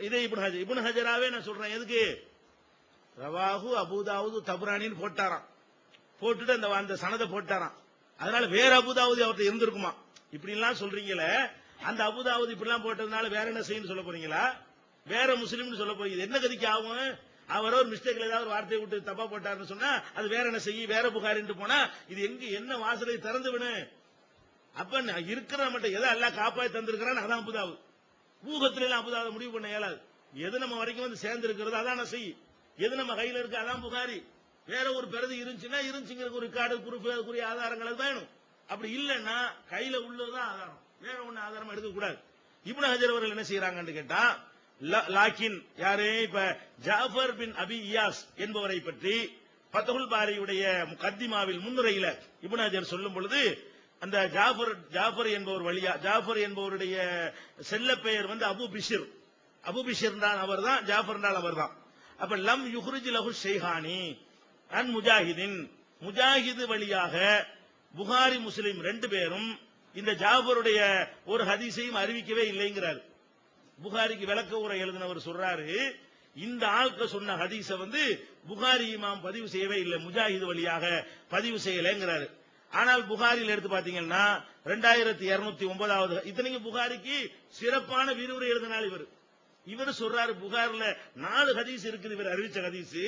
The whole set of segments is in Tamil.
இதே இப்னு ஹஜராவே நான் சொல்றேன். எதுக்கு ரவாஹு அபூதாவுது தபுரானின்னு போட்டாராம். போட்டுட்டு அந்த சனதை போட்டாராம். அதனால வேற அபூதாவுது அவர்கிட்ட இருந்திருக்குமா? இப்படி எல்லாம் சொல்றீங்களே, அந்த அபூதாவுது இப்படி எல்லாம் போட்டதுனால வேற என்ன செய்யணும் சொல்ல போறீங்களா? வேற முஸ்லீம்னு சொல்ல போறீங்க. என்ன கதிக்கு ஆகும்? அவரோ ஒரு மிஸ்டேக்ல ஏதாவது ஒரு வார்த்தையை விட்டு தப்பா போட்டாருன்னு சொன்னா அது வேற என்ன செய்ய, வேற புகாரின்னு போனா இது எங்க என்ன வாசலை திறந்து விடு. அப்ப இருக்கிற மட்டும் எதை எல்லாம் காப்பாற்றி தந்திருக்கிறான்னு அதான் அபுதாவு. ஊகத்துல எல்லாம் அபுதாவை முடிவு பண்ண இயலாது. எது நம்ம வரைக்கும் வந்து சேர்ந்து இருக்கிறது அதான் செய். எது நம்ம கையில இருக்கு அதான் புகாரி. வேற ஒரு பிரதி இருந்துச்சுன்னா இருந்துச்சுங்கிற ஒரு ரெக்கார்டு ப்ரூஃப் ஆதாரங்கள் வேணும். அப்படி இல்லைன்னா கையில உள்ளதுதான் ஆதாரம், வேற ஒண்ணு ஆதாரம் எடுக்க கூடாது. இப்னு ஹஜர் அவர்கள் என்ன செய்யறாங்கன்னு கேட்டா, லாக்கின் யாரு இப்ப ஜாஃபர் பின் அபி இயாஸ் என்பவரை பற்றி ஃபத்ஹுல் பாரியுடைய முகத்திமாவில் முன்னுரையில இப்னு ஹஜர் சொல்லும் பொழுது, அந்த ஜாஃபர் என்பவர் வழியா ஜாஃபர் என்பவருடைய செல்ல பெயர் வந்து அபு பிஷிர் தான், அவர் தான் ஜாஃபர் அவர் தான். அப்ப லம் யுஹ்ரிஜ் லஹு ஷைஹானி அன் முஜாஹிதின், முஜாஹிது வழியாக புகாரி முஸ்லிம் ரெண்டு பேரும் இந்த ஜாஃபருடைய ஒரு ஹதீஸையும் அறிவிக்கவே இல்லைங்கிறார். புகாரிக்கு விளக்க உரை எழுதினவர் சொல்றாரு, இந்த ஆள்க சொன்ன ஹதீஸ வந்து புகாரி இமாம் பதிவு செய்யவே இல்லை, முஜாஹிது வழியாக பதிவு செய்யலைங்கிறாரு. ஆனால் புகாரில் எடுத்து பாத்தீங்கன்னா 2209வது இத்தனைக்கு புகாரிக்கு சிறப்பான விரிவுரை எழுதினால் இவர் சொல்றாரு புகாரில் 4 ஹதீஸ் இருக்குது இவர் அறிவிச்ச ஹதீஸ்.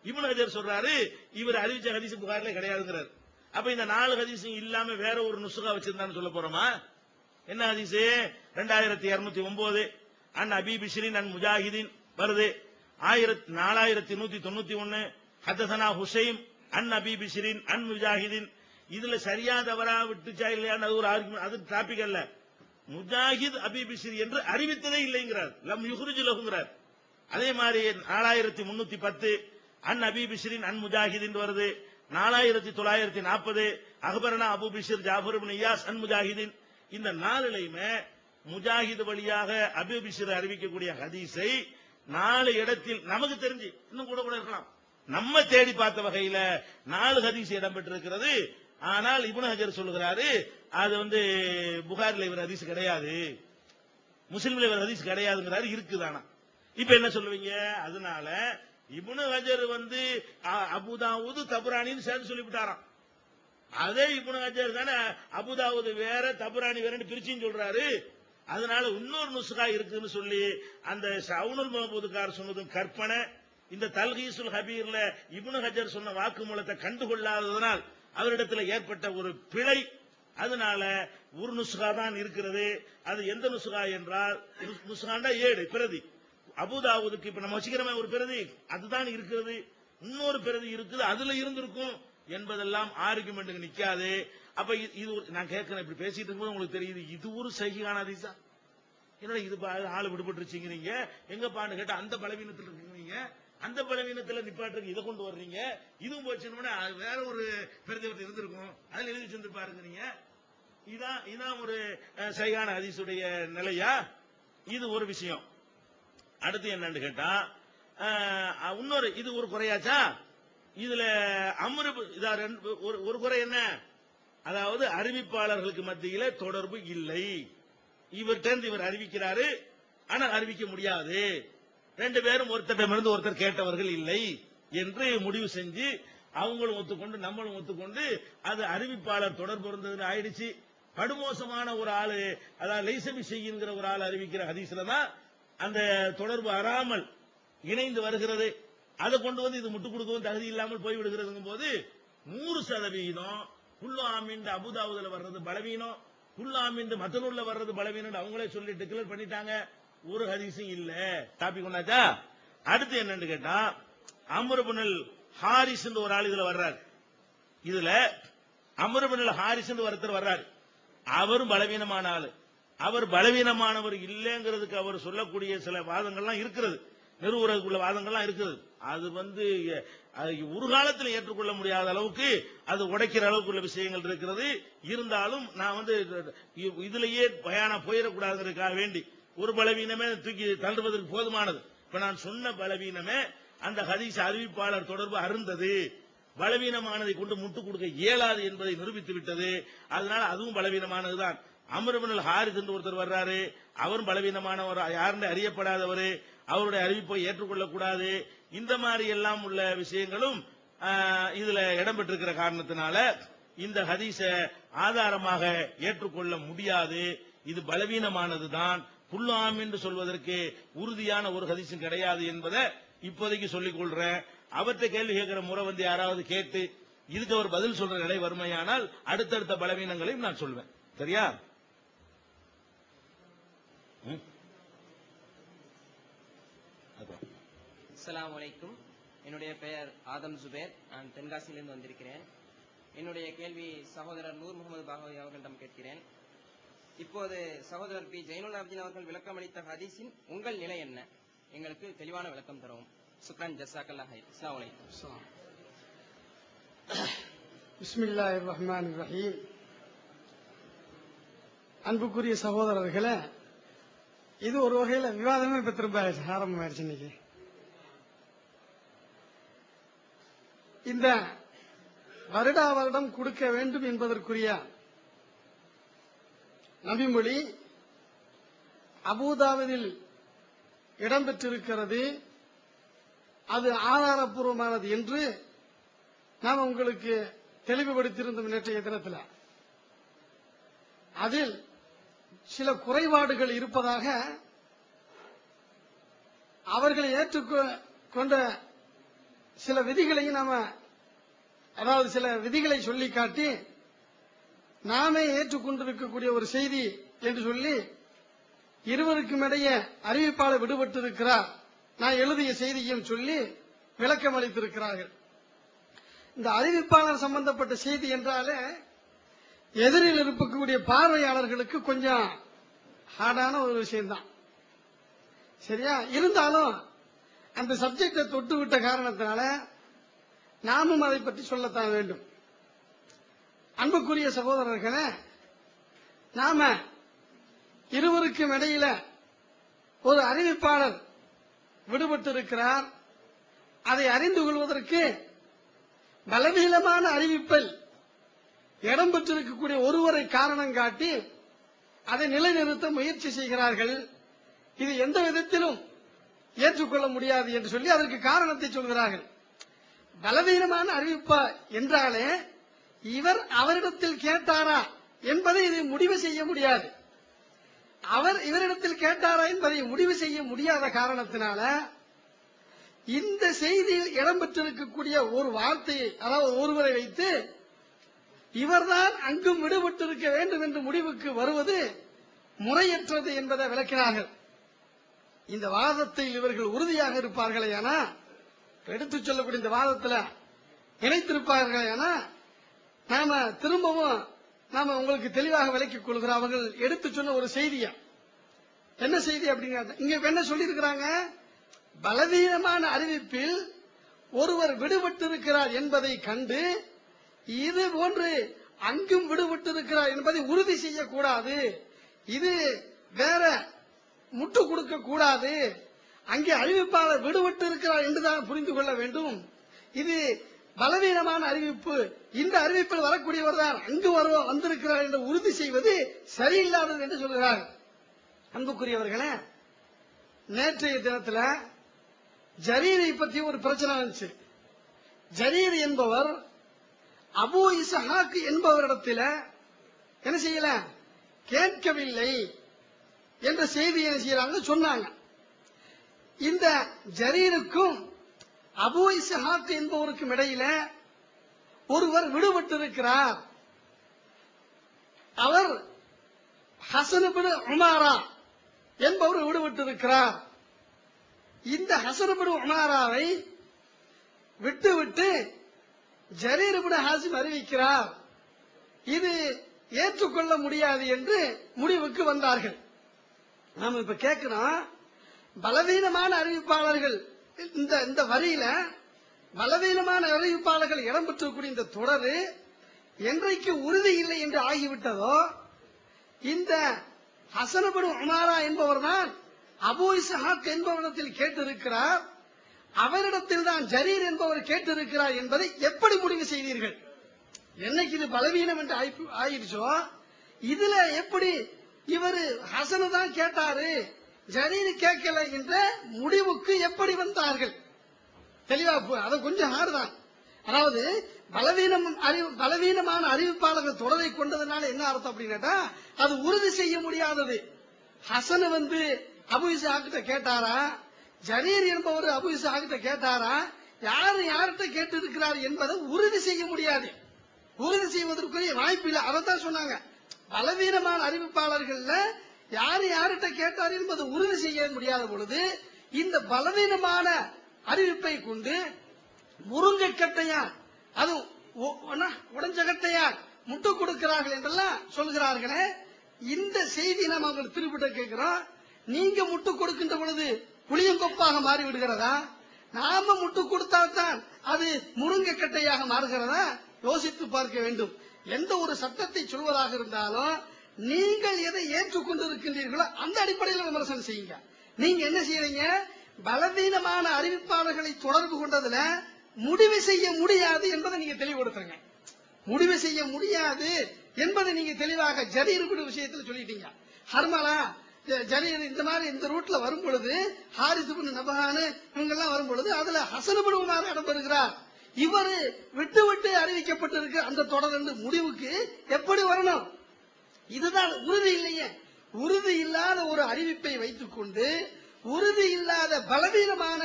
இப்னு ஹஜர் சொல்றாரு இவர் அறிவிச்ச ஹதீஸ் புகாரில கிடையாதுங்கிறார். அப்ப இந்த 4 ஹதீஸும் இல்லாம வேற ஒரு நுஸ்கா வச்சிருந்தான்னு சொல்ல போறோமா? என்ன ஹதீஸ்? 2209 அன் அபி பிஷ்ரின் அன் முஜாஹிதின் வருது. 4191 ஹதஸனா ஹுசைம் அன் அபி பிஷ்ரின் அன் முஜாஹிதின். இதுல சரியா தவறா விட்டுச்சா இல்லையான்னு ஒரு ஆர்குமெண்ட், அது டாபிக் அல்ல. முஜாஹித் அபி பிஷ்ரி என்று அறிவித்ததே இல்லைங்கிறார், லம் யுஹ்ரிஜ் லஹுங்கிறார். அதே மாதிரி 4310 அன் அபி பிஷ்ரின் அன் முஜாஹிதின் வருது. 4940 அக்பரனா அபு பிஷ்ர் ஜாஃபர் இப்னு இயாஸ் அன் முஜாஹிதின். இந்த 4லையுமே முஜாஹித் வழியாக அபு பிஷ்ர் அறிவிக்கக்கூடிய ஹதீஸை 4 இடத்தில் நமக்கு தெரிஞ்சு இன்னும் கூட இருக்கலாம், நம்ம தேடி பார்த்த வகையில 4 ஹதீஸ் இடம்பெற்றிருக்கிறது. ஆனால் இப்னு ஹஜர் சொல்லுகிறாரு அது வந்து புகாரில இவர் ஹதீஸ் கிடையாது, முஸ்லிம்ல இவர் ஹதீஸ் கிடையாதுங்கிறாரு. இருக்குதானா? இப்ப என்ன சொல்லுவீங்க? அதனால இப்னு ஹஜர் வந்து அபுதாவுது தபுரானின்னு சேர்த்து சொல்லிவிட்டாராம். அதே இப்னு ஹஜர் தானே அபுதாவுது வேற தபுரானி வேறன்னு பிரிச்சுன்னு சொல்றாரு. அதனால இன்னொரு நுஸ்கா இருக்குன்னு சொல்லி அந்த ஷவுனுல் மஹபூதுக்கார் சொன்னதும் கற்பனை. இந்த தல்கீசுல் ஹபீர்ல இப்னு ஹஜர் சொன்ன வாக்குமூலத்தை கண்டுகொள்ளாததனால் அவரிடத்தில் ஏற்பட்ட ஒரு பிழை. அதனால ஒரு நுஸ்கா தான் இருக்கிறது. அது எந்த நுஸ்கா என்றால், நுஸ்காண்டா 7 பிரதி. அபுதாவுதுக்கு இப்ப நம்ம வச்சுக்கிறோமே ஒரு பிரதி, அதுதான் இருக்கிறது. இன்னொரு பிரதி இருக்குது, அதுல இருந்திருக்கும் என்பதெல்லாம் ஆர்குமெண்ட் நிக்காது. அப்ப இது நான் கேட்கிறேன், இப்படி பேசிட்டு இருக்கும்போது உங்களுக்கு தெரியுது இது ஒரு சஹீஹான ஹதீஸா? என்னடா இது ஆளு விடுபட்டுருச்சுங்கிறீங்க, எங்க பாண்டு கேட்டா அந்த பலவீனத்தில் இருக்கீங்க, அந்த பலவீனத்தில் நிப்பாட்டுக்கு இதை கொண்டு வர்றீங்க. இதுவும் போச்சுன்னா வேற ஒரு பிரதிபத்தி இருந்திருக்கும், அதுல எழுதி வச்சிருப்பாருங்கிறீங்க. இதான் ஒரு சஹீஹான ஹதீஸுடைய நிலையா? இது ஒரு விஷயம். அடுத்து என்னன்னு கேட்டா, இன்னொரு இது ஒரு குறையாச்சா? இதுல ஒரு குறை என்ன? அதாவது அறிவிப்பாளர்களுக்கு மத்தியில தொடர்பு இல்லை. இவர்கிட்ட இவர் அறிவிக்கிறாரு, ஆனால் அறிவிக்க முடியாது. 2 பேரும் ஒருத்தரிடமிருந்து ஒருத்தர் கேட்டவர்கள் இல்லை என்று முடிவு செஞ்சு அவங்களும் ஒத்துக்கொண்டு நம்மளும் ஒத்துக்கொண்டு அது அறிவிப்பாளர் தொடர்பு இருந்தது ஆயிடுச்சு. படுமோசமான ஒரு ஆளு, அதாவது லைசபி செய்கிற ஒரு ஆள் அறிவிக்கிற ஹதீஸ்ல தான் அந்த தொடர்பு அறாமல் இணைந்து வருகிறது. அதை கொண்டு வந்து இது முட்டுக் கொடுக்கவும் தகுதி இல்லாமல் போய்விடுகிறதுங்கும் போது 100% குல்லு ஆமீன் அபுதாவுதுல வர்றது பலவீனம், குல்லு ஆமீன் மத்தனூர்ல வர்றது பலவீனம் அவங்களே சொல்லிட்டு கிளியர் பண்ணிட்டாங்க. ஒரு ஹதீஸும் இல்ல. டாபிக் கொண்டாச்சா? அடுத்து என்னன்னு கேட்டா, அம்ர் இப்னுல் ஹாரிஸ் ஒரு ஆள் இதுல வர்றாரு. இதுல அம்ர் இப்னுல் ஹாரிஸ் ஒருத்தர் வர்றாரு. அவரும் பலவீனமான ஆளு. அவர் பலவீனமானவர் இல்லைங்கிறதுக்கு அவர் சொல்லக்கூடிய சில வாதங்கள்லாம் இருக்கிறது, நிறுவனத்துக்குள்ள வாதங்கள்லாம் இருக்குது. அது வந்து ஒரு காலத்தில் ஏற்றுக்கொள்ள முடியாத அளவுக்கு அது உடைக்கிற அளவுக்கு உள்ள விஷயங்கள் இருக்கிறது. இருந்தாலும் நான் வந்து இதுலயே பயானா போயிடக்கூடாதுக்காக வேண்டி ஒரு பலவீனமே தூக்கி தள்ளுவதற்கு போதுமானது. இப்ப நான் சொன்ன பலவீனமே அந்த ஹதீஸ் அறிவிப்பாளர் தொடர்பு அருந்தது, பலவீனமானதை கொண்டு முட்டுக் கொடுக்க இயலாது என்பதை நிரூபித்து விட்டது. அதனால அதுவும் பலவீனமானதுதான். அம்ர் இப்னுல் ஹாரிஸ் என்று ஒருத்தர் வர்றாரு, அவரும் பலவீனமானவர், யாருன்னு அறியப்படாதவர். அவருடைய அறிவிப்பை ஏற்றுக்கொள்ளக்கூடாது. இந்த மாதிரி எல்லாம் உள்ள விஷயங்களும் இதுல இடம்பெற்றிருக்கிற காரணத்தினால இந்த ஹதீஸ ஆதாரமாக ஏற்றுக்கொள்ள முடியாது. இது பலவீனமானதுதான். குல்லு ஆம் என்று சொல்வதற்கு உறுதியான ஒரு ஹதீஸும் கிடையாது என்பதை இப்போதைக்கு சொல்லிக் கொள்றேன். அவற்றை கேள்வி கேட்கிற முறை வந்து யாராவது கேட்டு இதுக்கு ஒரு பதில் சொல்ற நிலை வறுமையானால் அடுத்தடுத்த பலவீனங்களையும் நான் சொல்வேன். சரியா? அஸ்ஸலாமு அலைக்கும். என்னுடைய பெயர் ஆதம் ஜுபேர். நான் தென்காசியிலிருந்து வந்திருக்கிறேன். என்னுடைய கேள்வி சகோதரர் நூர் முகமது பாகவி அவர்களிடம் கேட்கிறேன். இப்போது சகோதரர் பி ஜைனுல் ஆபிதீன் அவர்கள் விளக்கம் அளித்த ஹதீஸின் உங்கள் நிலை என்ன? எங்களுக்கு தெளிவான விளக்கம் தரவும். சுக்ரான் ஜஸாக்கல்லாஹ் ஹைர். அஸ்ஸலாமு அலைக்கும். பிஸ்மில்லாஹிர் ரஹ்மானிர் ரஹீம். அன்புக்குரிய சகோதரர்களே, இது ஒரு வகையில விவாதமே இப்ப திரும்ப ஆரம்பமாயிருச்சு. இன்னைக்கு இந்த வருடா வருடம் கொடுக்க வேண்டும் என்பதற்குரிய நபிமொழி அபூதாபில் இடம்பெற்றிருக்கிறது. அது ஆதாரப்பூர்வமானது என்று நாம் உங்களுக்கு தெளிவுபடுத்தியிருந்தோம் நேற்றைய தினத்தில். அதில் சில குறைபாடுகள் இருப்பதாக அவர்களை ஏற்றுக்கொண்ட சில விதிகளையும் அதாவது சில விதிகளை சொல்லி காட்டி நாமே ஏற்றுக்கொண்டிருக்கக்கூடிய ஒரு செய்தி என்று சொல்லி இருவருக்கும் இடையே அறிவிப்பாளர் விடுபட்டிருக்கிறார், நான் எழுதிய செய்தியும் சொல்லி விளக்கம் அளித்திருக்கிறார்கள். இந்த அறிவிப்பாளர் சம்பந்தப்பட்ட செய்தி என்றாலே எதிரில் இருக்கக்கூடிய பார்வையாளர்களுக்கு கொஞ்சம் ஹார்டான ஒரு விஷயம்தான். சரியா? இருந்தாலும் அந்த சப்ஜெக்டை தொட்டு விட்ட காரணத்தினால நாமும் அதை பற்றி சொல்லத்தான் வேண்டும். அன்புக்குரிய சகோதரர்களே, நாம இருவருக்கும் இடையில ஒரு அறிவிப்பாளர் விடுபட்டிருக்கிறார். அதை அறிந்து கொள்வதற்கு பலவீனமான அறிவிப்பில் இடம்பெற்றிருக்கக்கூடிய ஒருவரை காரணம் காட்டி அதை நிலைநிறுத்த முயற்சி செய்கிறார்கள். இது எந்த விதத்திலும் ஏற்றுக்கொள்ள முடியாது என்று சொல்லி அதற்கு காரணத்தை சொல்கிறார்கள். பலவீனமான அறிவிப்பா என்றாலே இவர் அவரிடத்தில் கேட்டாரா என்பதை இதை முடிவு செய்ய முடியாது. அவர் இவரிடத்தில் கேட்டாரா என்பதை முடிவு செய்ய முடியாத காரணத்தினால இந்த செய்தியில் இடம்பெற்றிருக்கக்கூடிய ஒரு வார்த்தையை, அதாவது ஒருவரை வைத்து இவர்தான் அங்கும் விடுபட்டிருக்க வேண்டும் என்று முடிவுக்கு வருவது முறையற்றது என்பதை விளக்கினார்கள். இந்த வாதத்தில் இவர்கள் உறுதியாக இருப்பார்களே என, எடுத்துச் சொல்லக்கூடிய இந்த வாதத்தில் இணைத்திருப்பார்களே என நாம திரும்பவும் உங்களுக்கு தெளிவாக விளக்கிக் கொள்கிறோம். அவர்கள் எடுத்து சொன்ன ஒரு செய்தியா, என்ன செய்தி அப்படிங்கிறத இங்க என்ன சொல்லி இருக்கிறாங்க? பலவீனமான அறிவிப்பில் ஒருவர் விடுபட்டிருக்கிறார் என்பதை கண்டு இது போன்று அங்கும் விடுபட்டிருக்கிறார் என்பதை உறுதி செய்யக்கூடாது, இது வேற முட்டு கொடுக்க கூடாது, அங்கே அறிவிப்பாளர் விடுபட்டு இருக்கிறார் என்றுதான் புரிந்து கொள்ள வேண்டும். இது பலவீனமான அறிவிப்பு, இந்த அறிவிப்பில் வரக்கூடியவர் தான் அங்கு வந்திருக்கிறார் என்று உறுதி செய்வது சரியில்லாதது என்று சொல்கிறார். அன்புக்குரியவர்களே, நேற்றைய தினத்தில் ஜரீரை பற்றி ஒரு பிரச்சனை வந்துச்சு. ஜரீர் என்பவர் அபூ இஸ்ஹாக் என்பவரிடத்தில் என்ன செய்யல, கேட்கவில்லை என்ற செய்தி என்ன செய்யறாங்க சொன்னாங்க. இந்த ஜரீருக்கும் அபூ இஸ்ஹாக் என்பவருக்கும் இடையில ஒருவர் விடுபட்டிருக்கிறார். அவர் ஹசன் இப்னு உமாரா என்பவர் விடுபட்டிருக்கிறார். இந்த ஹசன் இப்னு உமாராவை விட்டுவிட்டு ஜரீர் இப்னு ஹாசிம் அறிவிக்கிறார். இது ஏற்றுக்கொள்ள முடியாது என்று முடிவுக்கு வந்தார்கள். நாம இப்ப கேட்கிறோம், பலவீனமான அறிவிப்பாளர்கள் இந்த வரியில பலவீனமான அறிவிப்பாளர்கள் இடம்பெற்றக்கூடிய இந்த தொடர் என்றைக்கு உறுதி இல்லை என்று ஆகிவிட்டதோ, இந்த ஹசன் இப்னு உமாரா என்பவர் தான் அபூ இஸ்ஹாக் என்பவரிடத்தில் கேட்டிருக்கிறார், அவரிடத்தில் தான் ஜரீர் என்பவர் கேட்டிருக்கிறார் என்பதை எப்படி முடிவு செய்தீர்கள்? என்னைக்கு இது பலவீனம் என்று ஆயிடுச்சோ, இதுல எப்படி இவர் ஹசனு தான் கேட்டாரு, ஜரீர் கேட்கல என்ற முடிவுக்கு எப்படி வந்தார்கள்? தெளிவா அதை கொஞ்சம் ஹார்தான். அதாவது பலவீனமான அறிவிப்பாளர்கள் தொடரை கொண்டதுனால என்ன அர்த்தம் அப்படின்னா அது உறுதி செய்ய முடியாதது. ஹசன் அபு இஸ்ஹாக்கிட்ட கேட்டாரா, ஜரீர் என்பவர் அபு இஸ்ஹாக்கிட்ட கேட்டாரா, யார்கிட்ட கேட்டு இருக்கிறார் என்பதை உறுதி செய்ய முடியாது. உறுதி செய்வதற்குரிய வாய்ப்பு இல்லை. அதைத்தான் சொன்னாங்க. பலவீனமான அறிவிப்பாளர்கள்ல யார்கிட்ட கேட்டார் என்பதை உறுதி செய்ய முடியாத பொழுது இந்த பலவீனமான அறிவிப்பை கொண்டு முருங்கைக்கட்டையால் அது உடைஞ்ச கட்டையால் முட்டு கொடுக்கிறார்கள் என்றெல்லாம் சொல்கிறார்களே, இந்த செய்தி நாம் அவங்களுக்கு திருப்பிட்ட கேட்கிறோம். நீங்க முட்டு கொடுக்கின்ற பொழுது புளியங்கொப்பாக மாறி விடுகிறதா, நாம முட்டு கொடுத்தால்தான் அது முருங்கைக்கட்டையாக மாறுகிறதா? யோசித்து பார்க்க வேண்டும். எந்த ஒரு சட்டத்தை சொல்வதாக இருந்தாலும் நீங்கள் எதை ஏற்றுக்கொண்டிருக்கின்றீர்களோ அந்த அடிப்படையில் விமர்சனம் செய்யுங்க. நீங்க என்ன செய்யறீங்க? பலவீனமான அறிவிப்பாளர்களை தொடர்பு கொண்டதுல முடிவு செய்ய முடியாது என்பதை நீங்க தெளிவுபடுத்துறீங்க. முடிவு செய்ய முடியாது என்பதை நீங்க தெளிவாக ஜரீர் விஷயத்தில் சொல்லிட்டீங்க. ஹர்மலா ஜரீர் இந்த மாதிரி இந்த ரூட்ல வரும் பொழுது ஹாரிஸ் இப்னு நபஹான் இவங்க எல்லாம் வரும் பொழுது அதுல ஹசன் இப்னு உமார் இடம்பெறுகிறார். இவர் விட்டு விட்டு அறிவிக்கப்பட்டிருக்கு அந்த தொடர் என்று முடிவுக்கு எப்படி வரணும்? இதுதான் உறுதி இல்லையே. உறுதி இல்லாத ஒரு அறிவிப்பை வைத்துக் கொண்டு உறுதி இல்லாத பலவீனமான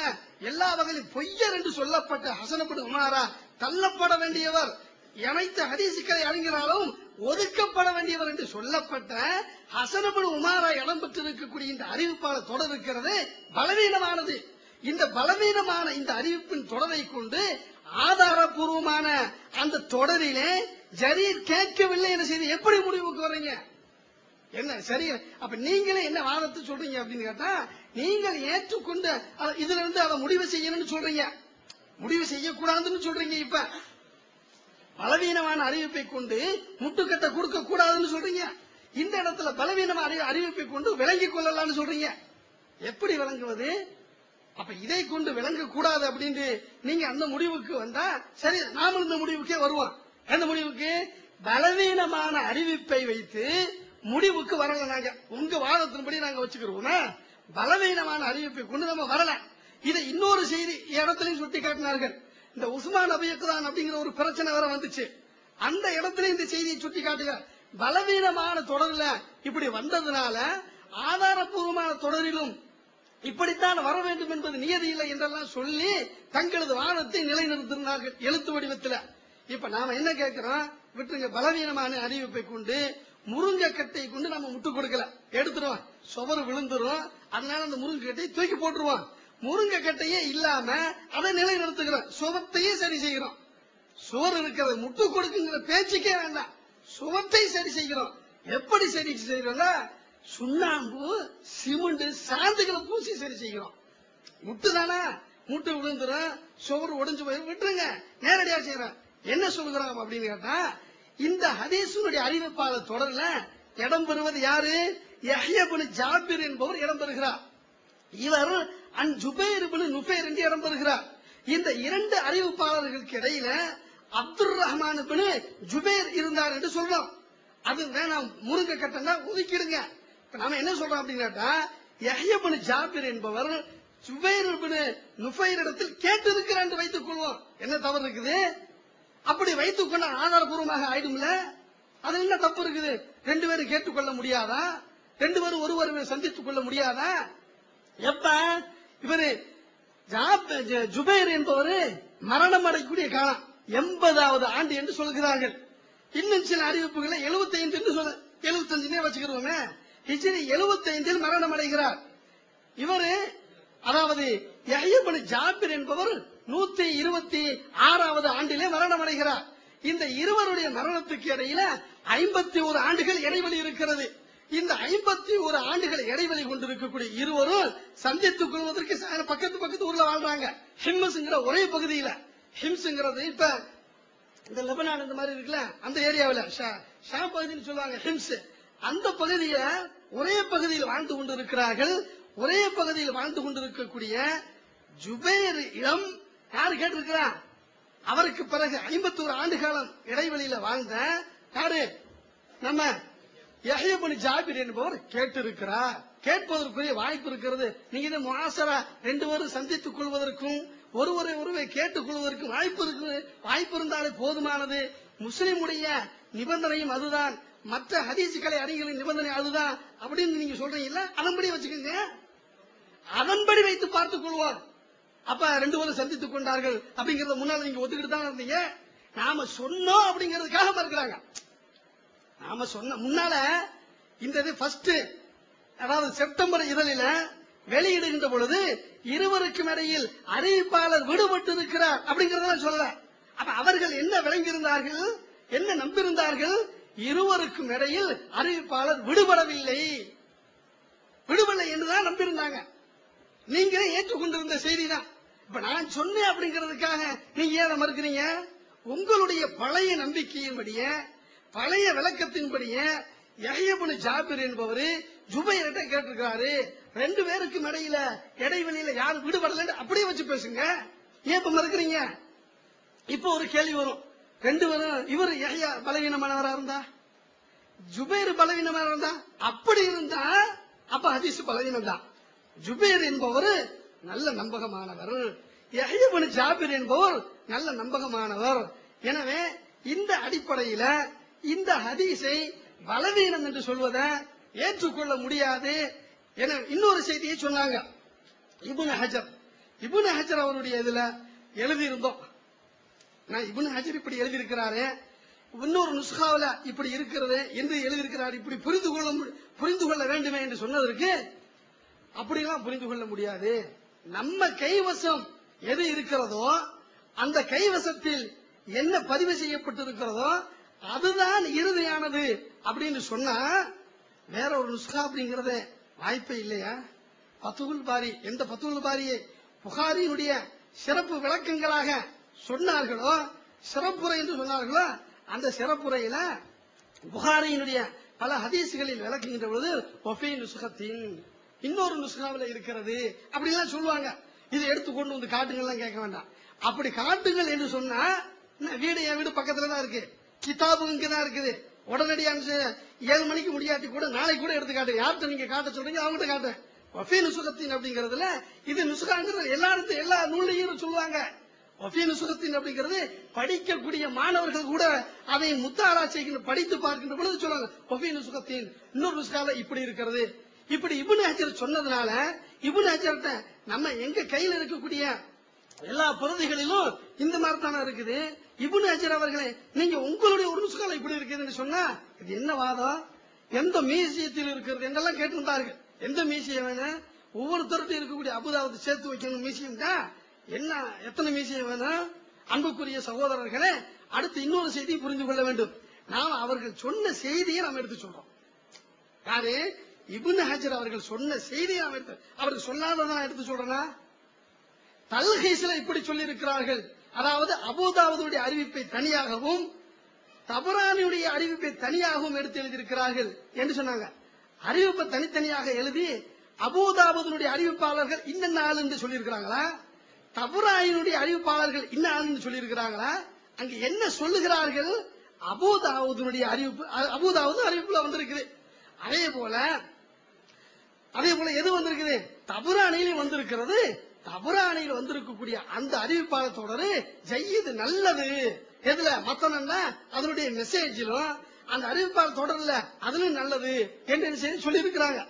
எல்லா வகையிலும் பொய்யர் என்று சொல்லப்பட்ட ஹசன் இப்னு உமாரா தள்ளப்பட வேண்டியவர், அனைத்து ஹதீசுக்களை அறிஞராலும் ஒதுக்கப்பட வேண்டியவர் என்று சொல்லப்பட்ட ஹசன் இப்னு உமாரா இடம்பெற்றிருக்கக்கூடிய இந்த அறிவிப்பாளர் தொடர் இருக்கிறது பலவீனமானது. இந்த பலவீனமான இந்த அறிவிப்பின் தொடரை கொண்டு ஆதாரபூர்வமான அந்த தொடரிலே ஜரீர் கேட்கவில்லை என்ற செய்தி எப்படி முடிவுக்கு வர்றீங்க? என்ன சரி? அப்ப நீங்களே என்ன வாதத்தை சொல்றீங்க அப்படின்னு கேட்டா, நீங்கள் ஏற்றுக்கொண்டு இதுல இருந்து அதை முடிவு செய்யணும்னு சொல்றீங்க, முடிவு செய்யக்கூடாதுன்னு சொல்றீங்க. இப்ப பலவீனமான அறிவிப்பை கொண்டு முட்டுக்கட்டை கொடுக்க கூடாதுன்னு சொல்றீங்க. இந்த இடத்துல பலவீனமான அறிவிப்பை கொண்டு விளங்கிக் கொள்ளலாம்னு சொல்றீங்க. எப்படி விளங்குவது? அப்ப இதை கொண்டு விளங்க கூடாது அப்படின்னு நீங்க அந்த முடிவுக்கு வந்தா சரி, நாம இந்த முடிவுக்கே வருவோம். எந்த முடிவுக்கு? பலவீனமான அறிவிப்பை வைத்து முடிவுக்கு வரல. நாங்க உங்க வாதத்தின்படி நாங்க வச்சுக்கிறோம். பலவீனமான அறிவிப்பை கொண்டு நம்ம வரல. இதை இன்னொரு செய்தி இடத்திலையும் சுட்டி காட்டினார்கள். இந்த உஸ்மான் அபியக்குதான் அப்படிங்கிற ஒரு பிரச்சனை வேற வந்துச்சு. அந்த இடத்துல இந்த செய்தியை சுட்டி காட்டுங்க. பலவீனமான தொடர்ல இப்படி வந்ததுனால ஆதாரபூர்வமான தொடரிலும் இப்படித்தான் வர வேண்டும் என்பது நியதி இல்லை என்றெல்லாம் சொல்லி தங்களது வாதத்தை நிலைநிறுத்தினார்கள் எழுத்து வடிவத்தில். இப்ப நாம என்ன கேட்கிறோம்? விட்டுருங்க. பலவீனமான அறிவிப்பை கொண்டு முருங்கைக்கட்டை கொண்டு நம்ம முட்டு கொடுக்கல, எடுத்துருவோம், சுவரு விழுந்துரும், அதனால அந்த முருங்கைக்கட்டையை தூக்கி போட்டுருவோம். முருங்கைக்கட்டையே இல்லாம அதை நிலைநிறுத்துகிறோம், சுவத்தையே சரி செய்கிறோம். சுவர் இருக்கிறது முட்டு கொடுக்குங்கிற பேச்சுக்கே வேண்டாம், சுவத்தை சரி செய்கிறோம். எப்படி சரி செய்யறோம்னா சுண்ணாம்பு சிமெண்ட் சாந்துகளை பூசி சரி செய்கிறோம். முட்டு தானே, முட்டு விழுந்துரும், சுவர் உடைஞ்சு போய் விட்டுருங்க, நேரடியா செய்யறோம். என்ன சொல்கிறோம் அப்படின்னு கேட்டா, இந்த ஹதீஸுடைய அறிவிப்பாளர் தொடர்ல இடம்பெறுவது யாரு? யஹ்யா இப்னு ஜாபிர் என்பவர் இடம்பெறுகிறார். இவர் அன் ஜுபைர் இப்னு நுஃபைர் என்று இடம்பெறுகிறார். இந்த இரண்டு அறிவிப்பாளர்களுக்கு இடையில அப்துர் ரஹ்மான் இப்னு ஜுபைர் இருந்தார் என்று சொல்றோம். அது வேணாம், முருங்கை கட்டணா ஒதுக்கிடுங்க. நாம என்ன சொல்றோம் அப்படின்னு கேட்டா, யஹ்யா இப்னு ஜாபிர் என்பவர் ஜுபைர் இப்னு நுஃபைர் இடத்தில் கேட்டு இருக்கிறார் என்று வைத்துக் கொள்வோம். என்ன தவறு இருக்குது? அப்படி வைத்துக் கொண்ட ஆதாரபூர்வமாக ஆயிடும்ல, அது என்ன தப்பு இருக்குது? ரெண்டு பேரும் கேட்டுக்கொள்ள முடியாதா? ரெண்டு பேரும் ஒருவர் சந்தித்துக் கொள்ள முடியாதா? எப்ப இவரு ஜுபைர் என்பவர் மரணம் அடையக்கூடிய காலம் 80வது ஆண்டு என்று சொல்கிறார்கள். இன்னும் சில அறிவிப்புகளை 75 என்று சொல்ல, 75 வச்சுக்கிறோமே. ஹிஜ்ரி 75 மரணம் அடைகிறார். இவரு அதாவது யஹ்யா இப்னு ஜாபிர் என்பவர் 126வது ஆண்டிலே மரணம் அடைகிறார். இந்த இருவருடைய மரணத்துக்கு இடையில 51 ஆண்டுகள் இடைவெளி இருக்கிறது. இந்த 51 ஆண்டுகள் இடைவெளி கொண்டிருக்கக்கூடிய இருவரும் சந்தித்துக் கொள்வதற்கு பக்கத்து பக்கத்து ஊர்ல வாழ்றாங்க. ஹிம்ஸ்ங்கிற ஒரே பகுதியில, ஹிம்ஸ்ங்கிறது இப்ப இந்த லெபனான் இந்த மாதிரி இருக்குல்ல, அந்த ஏரியாவில் ஷாம் பகுதின்னு சொல்லுவாங்க ஹிம்ஸ். அந்த பகுதியில ஒரே பகுதியில் வாழ்ந்து கொண்டிருக்கிறார்கள். ஒரே பகுதியில் வாழ்ந்து கொண்டிருக்கக்கூடிய ஜுபைர் இடம் யாரு கேட்டிருக்கிறார்? அவருக்கு பிறகு 51 ஆண்டு காலம் இடைவெளியில வாழ்ந்த யாரு? நம்ம யஹ்யா இப்னு ஜாபிர் என்பவர் கேட்டிருக்கிறார். கேட்பதற்குரிய வாய்ப்பு இருக்கிறது. நீங்க இதை முஆசரா ரெண்டு பேரும் சந்தித்துக் கொள்வதற்கும் ஒருவரை கேட்டுக் கொள்வதற்கும் வாய்ப்பு இருந்தாலே போதுமானது. முஸ்லிமுடைய நிபந்தனையும் அதுதான், மற்ற ஹதீசுகளை அறிஞர்களின் நிபந்தனை அதுதான் அப்படின்னு நீங்க சொல்றீங்கல்ல, அதன்படி வச்சுக்கோங்க. அதன்படி வைத்து பார்த்துக் கொள்வோம். அப்ப ரெண்டு பேரும் சந்தித்துக் கொண்டார்கள் அப்படிங்கறத முன்னால நீங்க ஒத்துக்கிட்டு தான் இருந்தீங்க. நாம சொன்னோம் அப்படிங்கறதுக்காக மறுக்கிறாங்க. நாம சொன்ன முன்னால இந்த இது ஃபர்ஸ்ட், அதாவது செப்டம்பர் இதழில வெளியிடுகின்ற பொழுது இருவருக்கும் இடையில் அறிவிப்பாளர் விடுபட்டு இருக்கிறார் அப்படிங்கறத சொல்ல. அப்ப அவர்கள் என்ன விளங்கியிருந்தார்கள், என்ன நம்பியிருந்தார்கள்? இருவருக்கும் இடையில் அறிவிப்பாளர் விடுபடவில்லை என்றுதான் நம்பியிருந்தாங்க. நீங்க ஏற்றுக்கொண்டிருந்த செய்தி தான். இப்ப நான் சொன்னேன் அப்படிங்கிறதுக்காக நீங்க ஏன் மறுக்கிறீங்க? உங்களுடைய பழைய நம்பிக்கையின்படியே, பழைய விளக்கத்தின்படியே யஹ்யா இப்னு ஜாபிர் என்பவர் ஜுபைர்கிட்ட கேட்டிருக்காரு, ரெண்டு பேருக்கும் இடைவெளியில யாரும் விடுபடல, அப்படியே வச்சு பேசுங்க. ஏன் இப்ப மறுக்கிறீங்க? இப்ப ஒரு கேள்வி வரும், ரெண்டு பேரும் இவர் யஹ்யா பலவீனமானவரா இருந்தா, ஜுபைர் பலவீனமா இருந்தா, அப்படி இருந்தா அப்ப ஹதீஸ் பலவீனம் தான். ஜுபைர் என்பவர் நல்ல நம்பகமானவர், யஹ்யா இப்னு ஜாபிர் என்பவர் நல்ல நம்பகமானவர். எனவே இந்த அடிப்படையில இந்த ஹதீஸை பலவீனம் என்று சொல்வதை ஏற்றுக்கொள்ள முடியாது என இன்னொரு செய்தியை சொன்னாங்க. இப்னு ஹஜர் அவருடைய இதுல எழுதியிருந்தோம். நான் இப்னு ஹஜர் இப்படி எழுதியிருக்கிறாரு, இன்னொரு நுஸ்காவில இப்படி இருக்கிறது என்று எழுதியிருக்கிறார், இப்படி புரிந்து கொள்ள வேண்டுமே என்று சொன்னதற்கு அப்படிலாம் புரிந்து கொள்ள முடியாது. நம்ம கைவசம் எது இருக்கிறதோ அந்த கைவசத்தில் என்ன பதிவு செய்யப்பட்டிருக்கிறதோ அதுதான் இறுதியானது அப்படின்னு சொன்னா வேற ஒரு நுஸ்கா அப்படிங்கறது வாய்ப்பே இல்லையா? ஃபத்ஹுல் பாரி, எந்த ஃபத்ஹுல் பாரியை புகாரியினுடைய சிறப்பு விளக்கங்களாக சொன்னார்களோ, சிறப்புரை என்று சொன்னார்களோ, அந்த சிறப்புரையில புகாரியினுடைய பல ஹதீஸ்களில் விளக்குகின்ற பொழுது ஒஃபி நுஸ்கத்தின், இன்னொரு நுஸ்காவில் இருக்கிறது அப்படிலாம் சொல்லுவாங்க. இதை எடுத்துக்கொண்டு வந்து காட்டுங்கள்லாம் கேட்க வேண்டாம். அப்படி காட்டுங்கள் என்று சொன்னா, வீடு என் வீடு பக்கத்துல தான் இருக்கு, கிதாபு இங்கதான் இருக்குது, உடனடியாக 7 மணிக்கு முடியாட்டி கூட நாளைக்கு கூட எடுத்து காட்டு. யார்கிட்ட நீங்க காட்ட சொல்றீங்க அவங்ககிட்ட காட்டு. வஃபி நுசுகத்தின் அப்படிங்கறதுல இது நுசுகாங்கிறது எல்லா நூல்லையும் சொல்லுவாங்க. வஃபி நுசுகத்தின் அப்படிங்கிறது படிக்கக்கூடிய மாணவர்கள் கூட அதை முத்தாரா செய்கின்ற படித்து பார்க்கின்ற பொழுது சொல்லுவாங்க வஃபி நுசுகத்தின், இன்னொரு நுசுகால இப்படி இருக்கிறது. இப்படி இப்னு ஹஜர் சொன்னதுனால இப்னு ஹஜர்ட்ட நம்ம எங்க கையில இருக்கக்கூடிய எல்லா பிரதிகளிலும் இந்த மாதிரி தானே இருக்குது. இப்னு ஹஜர் அவர்களே, நீங்க உங்களுடைய ஒரு நுஸ்கால இப்படி இருக்குதுன்னு சொன்னா இது என்ன வாதம், எந்த மியூசியத்தில் இருக்கிறது என்றெல்லாம் கேட்டிருந்தார்கள். எந்த மியூசியம் வேணும், ஒவ்வொருத்தருக்கும் இருக்கக்கூடிய அபுதாபத்தை சேர்த்து வைக்கணும் மியூசியம் தான், என்ன எத்தனை மியூசியம் வேணும்? அன்புக்குரிய சகோதரர்களே, அடுத்து இன்னொரு செய்தியை புரிந்து கொள்ள வேண்டும். நாம் அவர்கள் சொன்ன செய்தியை நாம் எடுத்து சொல்றோம். யாரு? இப்னு ஹஜர் அவர்கள் சொன்ன செய்தியை நாம் எடுத்து, அவர்கள் சொல்லாததான் எடுத்து சொல்றேன்னா, தல்ஹீஸ்ல இப்படி சொல்லி இருக்கிறார்கள், அதாவது அபூதாவுடைய அறிவிப்பை தனியாகவும் தபரானியுடைய அறிவிப்பை தனியாகவும் எடுத்து எழுதியிருக்கிறார்கள் என்று சொன்னாங்க. அறிவிப்பை தனித்தனியாக எழுதி அபூதாவுடைய அறிவிப்பாளர்கள் இன்ன ஆள் என்று சொல்லியிருக்கிறாங்களா, தபரானியுடைய அறிவிப்பாளர்கள் இன்ன ஆள் என்று சொல்லியிருக்கிறாங்களா? அங்க என்ன சொல்லுகிறார்கள்? அபூதாவுடைய அறிவிப்பு, அபூதாவது அறிவிப்புல வந்திருக்குது. அதே போல எது வந்திருக்குது? தபரானியிலும் வந்திருக்கிறது. தபரானியில் வந்திருக்கக்கூடிய அந்த அறிவிப்பாளர் தொடரு ஜய்யிது நல்லது. எதுல மத்தனா அதனுடைய மெசேஜிலும் அந்த அறிவிப்பாளர் தொடர்ல அதுவும் நல்லது என்று சொல்லி இருக்கிறாங்க.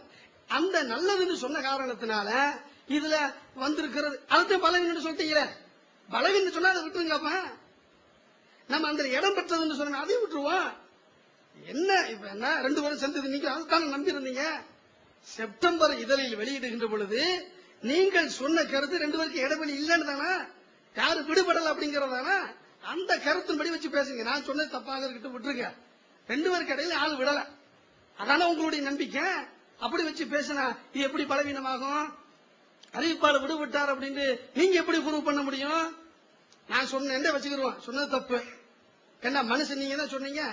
அந்த நல்லதுன்னு சொன்ன காரணத்தினால இதுல வந்திருக்கிறது. அதுக்கு பலவீனம் சொல்லிட்டீங்களே, பலவீனம் சொன்னா அதை விட்டுருங்கப்ப. நம்ம அந்த இடம் பெற்றதுன்னு சொன்ன அதையும் விட்டுருவோம். என்ன இப்ப என்ன ரெண்டு பேரும் சேர்ந்தது, நீங்க அதுதானே நம்பி இருந்தீங்க. செப்டம்பர் இதழில் வெளியிடுகின்ற பொழுது நீங்கள் சொன்ன கருத்து ரெண்டு பேருக்கு இடைவெளி இல்லைன்னு தானே, யாரு விடுபடல அப்படிங்கறதானா, அந்த கருத்தின்படி வச்சு பேசுங்க. நான் சொன்னது தப்பாக இருக்கட்டும், விட்டுருங்க. ரெண்டு பேருக்கு இடையில ஆள் விடல, அதான உங்களுடைய நம்பிக்கை. அப்படி வச்சு பேசினா இது எப்படி பலவீனமாகும்? அறிவிப்பாளர் விடுபட்டார் அப்படின்னு நீங்க எப்படி ப்ரூவ் பண்ண முடியும்? நான் சொன்ன வச்சுக்கிடுவோம், சொன்னது தப்பு. என்ன மனுஷன், நீங்க தான் சொன்னீங்க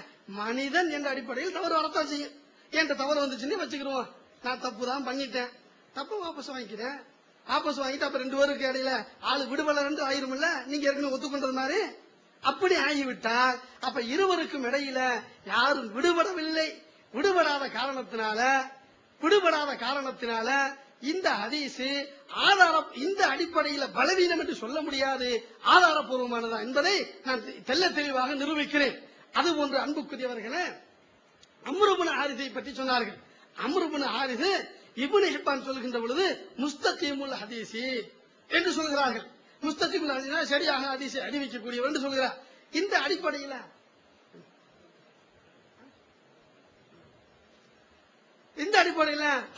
மனிதன் என்ற அடிப்படையில் தவறு வரத்தான் செய்யும். என்கிட்ட தவறு வந்துச்சுன்னு வச்சுக்கிடுவோம். நான் தப்பு தான் பண்ணிட்டேன், தப்பு வாபஸ் வாங்கிக்கிறேன். வாபஸ் வாங்கிட்டு அப்ப ரெண்டு பேருக்கு இடையில ஆளு விடுபடல ஆயிரும் இல்ல, நீங்க ஏற்கனவே ஒத்துக்கொண்டது மாதிரி. அப்படி ஆகிவிட்டால் அப்ப இருவருக்கும் இடையில யாரும் விடுபடவில்லை. விடுபடாத காரணத்தினால விடுபடாத காரணத்தினால இந்த ஹதீஸ் ஆதாரம் இந்த அடிப்படையில பலவீனம் என்று சொல்ல முடியாது, ஆதாரபூர்வமானதா என்பதை நான் தெல்ல தெளிவாக நிரூபிக்கிறேன். அதுபோன்று அன்புக்குரியவர்களே, அம்ரு இப்னு ஹாரிஸை பற்றி சொன்னார்கள். அம்ரு இப்னு ஹாரிஸ் இப்னு ஹிப்பான் சொல்கின்ற பொழுது முஸ்தகீமுல் ஹதீஸி என்று சொல்கிறார்கள். முஸ்தகீமுல் ஹதீஸ் சரியாக ஹதீஸை அறிவிக்கக்கூடியவர் என்று சொல்கிறார். இந்த அடிப்படையில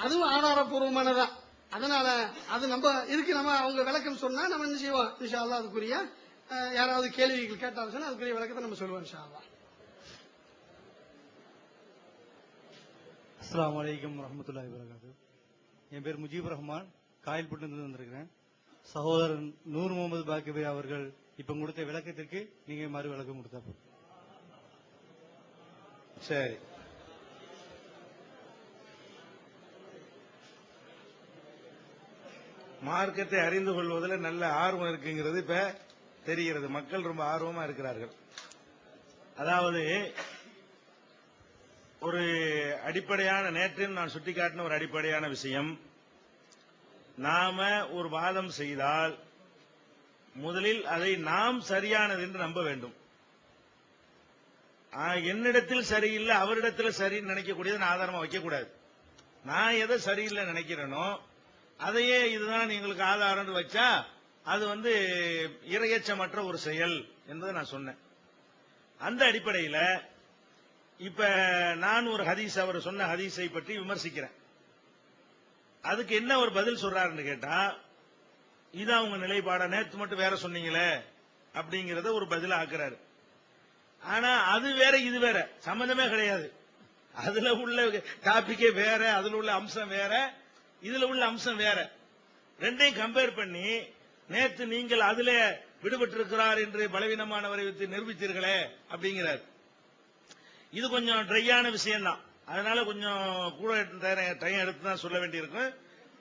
அதுவும் ஆதாரபூர்வமானதான். அதனால அது நம்ம இதுக்கு நம்ம அவங்க விளக்கம் சொன்னா நம்ம என்ன செய்வோம், இன்ஷா அல்லாஹ் அதுக்குரிய யாராவது கேள்விகள் கேட்டாலும் சொன்னா அதுக்குரிய விளக்கத்தை நம்ம சொல்லுவோம் இன்ஷா அல்லாஹ். அஸ்ஸலாமு அலைக்கும் வரஹ்மத்துல்லாஹி வபரகாத்துஹு. என் பேர் முஜீபுர் ரஹ்மான், காயல்பட்டிலிருந்து வந்திருக்கிறேன். சகோதரன் நூர் முகமது பாக்கிபை அவர்கள் இப்ப கொடுத்த விளக்கத்திற்கு நீங்க மறு விளக்கம் கொடுத்தா போதும். சரி, மார்க்கத்தை அறிந்து கொள்வதில் நல்ல ஆர்வம் இருக்குங்கிறது இப்ப தெரிகிறது. மக்கள் ரொம்ப ஆர்வமா இருக்கிறார்கள். அதாவது ஒரு அடிப்படையான, நேற்று நான் சுட்டிக்காட்டின ஒரு அடிப்படையான விஷயம், நாம ஒரு வாதம் செய்தால் முதலில் அதை நாம் சரியானது என்று நம்ப வேண்டும். என்னிடத்தில் சரியில்லை அவரிடத்தில் சரின்னு நினைக்கக்கூடியதை நான் ஆதாரமா வைக்கக்கூடாது. நான் எதை சரியில்லை நினைக்கிறேனோ அதையே இதுதான் எங்களுக்கு ஆதாரம் வச்சா அது இரையச்சமற்ற ஒரு செயல் என்பதை நான் சொன்னேன். அந்த அடிப்படையில் இப்ப நான் ஒரு ஹதீஸ், அவர் சொன்ன ஹதீஸை பற்றி விமர்சிக்கிறேன். அதுக்கு என்ன ஒரு பதில் சொல்றாருன்னு கேட்டா, இதான் உங்க நிலைப்பாடா, நேற்று மட்டும் வேற சொன்னீங்களே அப்படிங்கறத ஒரு பதில ஆக்குறாரு. ஆனா அது வேற இது வேற சம்பந்தமே கிடையாது. அதுல உள்ள டாபிக்கே வேற, அதுல உள்ள அம்சம் வேற, இதுல உள்ள அம்சம் வேற. ரெண்டையும் கம்பேர் பண்ணி நேற்று நீங்கள் அதுல விடுபட்டிருக்கிறார் என்று பலவீனமானவரை வைத்து நிரூபித்தீர்களே அப்படிங்கிறார். இது கொஞ்சம் ட்ரையான விஷயம் தான். அதனால கொஞ்சம் கூட டைம் எடுத்து தான் சொல்ல வேண்டியிருக்கும்,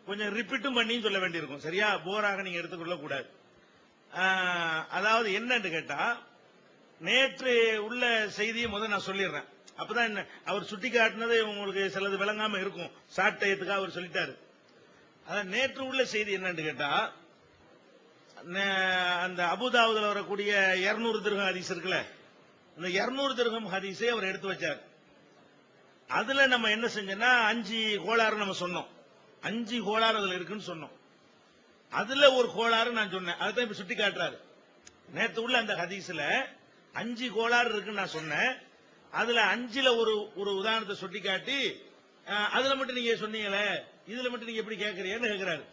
கொஞ்சம் ரிப்பீட்டும் பண்ணியும் சொல்ல வேண்டியிருக்கும். சரியா, போராக நீங்க எடுத்துக்கொள்ள கூடாது. அதாவது என்னன்னு கேட்டா, நேற்று உள்ள செய்தியை முதல் நான் சொல்லிடுறேன். அப்பதான் அவர் சுட்டி காட்டினது உங்களுக்கு சிலது விளங்காம இருக்கும். ஷார்ட் டயத்துக்காக அவர் சொல்லிட்டாரு. அதான் நேற்று உள்ள செய்தி என்னன்னு கேட்டா, அந்த அபுதாவுதுல வரக்கூடிய 200 திர்ஹம் ஹதீஸ் இருக்குல்ல, இந்த 200 திர்ஹம் ஹதீஸை அவர் எடுத்து வச்சார். அதுல நம்ம என்ன செஞ்சோம்னா 5 கோளாறு நம்ம சொன்னோம். 5 கோளாறு அதுல இருக்குன்னு சொன்னோம். அதுல ஒரு கோளாறு நான் சொன்னேன், அதுதான் இப்ப சுட்டி காட்டுறாரு. நேற்று உள்ள அந்த ஹதீஸ்ல 5 கோளாறு இருக்குன்னு நான் சொன்னேன். அதுல 5ல ஒரு உதாரணத்தை சுட்டி காட்டி, அதுல மட்டும் நீங்க சொன்னீங்களே, இதுல மட்டும் நீங்க எப்படி கேட்கறீங்கன்னு கேட்கிறாரு.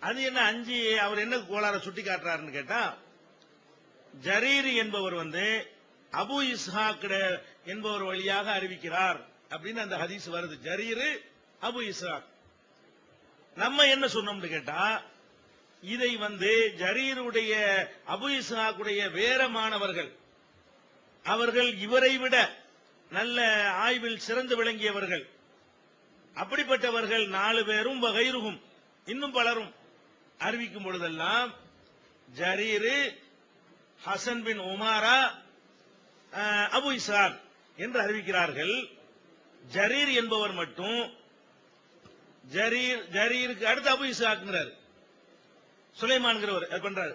அது என்ன 5 அவர் என்ன கோளாற சுட்டி காட்டுறாருன்னு கேட்டா, ஜரீர் என்பவர் அபு இஸ்ஹாக் என்பவர் வழியாக அறிவிக்கிறார் அப்படின்னு அந்த ஹதீஸ் வருது. ஜரீர் அபு இஸ்ஹாக். நம்ம என்ன சொன்னோம்னு கேட்டா, இதை ஜரீருடைய அபு இஸ்ஹாக்குடைய வேற மாணவர்கள், அவர்கள் இவரை விட நல்ல ஆய்வில் சிறந்து விளங்கியவர்கள், அப்படிப்பட்டவர்கள் 4 பேரும் வகைருகும் இன்னும் பலரும் அறிவிக்கும் பொழுதெல்லாம் ஜரீர், ஹசன் பின் உமாரா, அபு இஸ்ஹாக் என்று அறிவிக்கிறார்கள். ஜரீர் என்பவர் மட்டும் ஜரீருக்கு அடுத்து அபு இஸ்ஹாக்ங்கிறார், சுலைமான்கிறவர் அது பண்றாரு.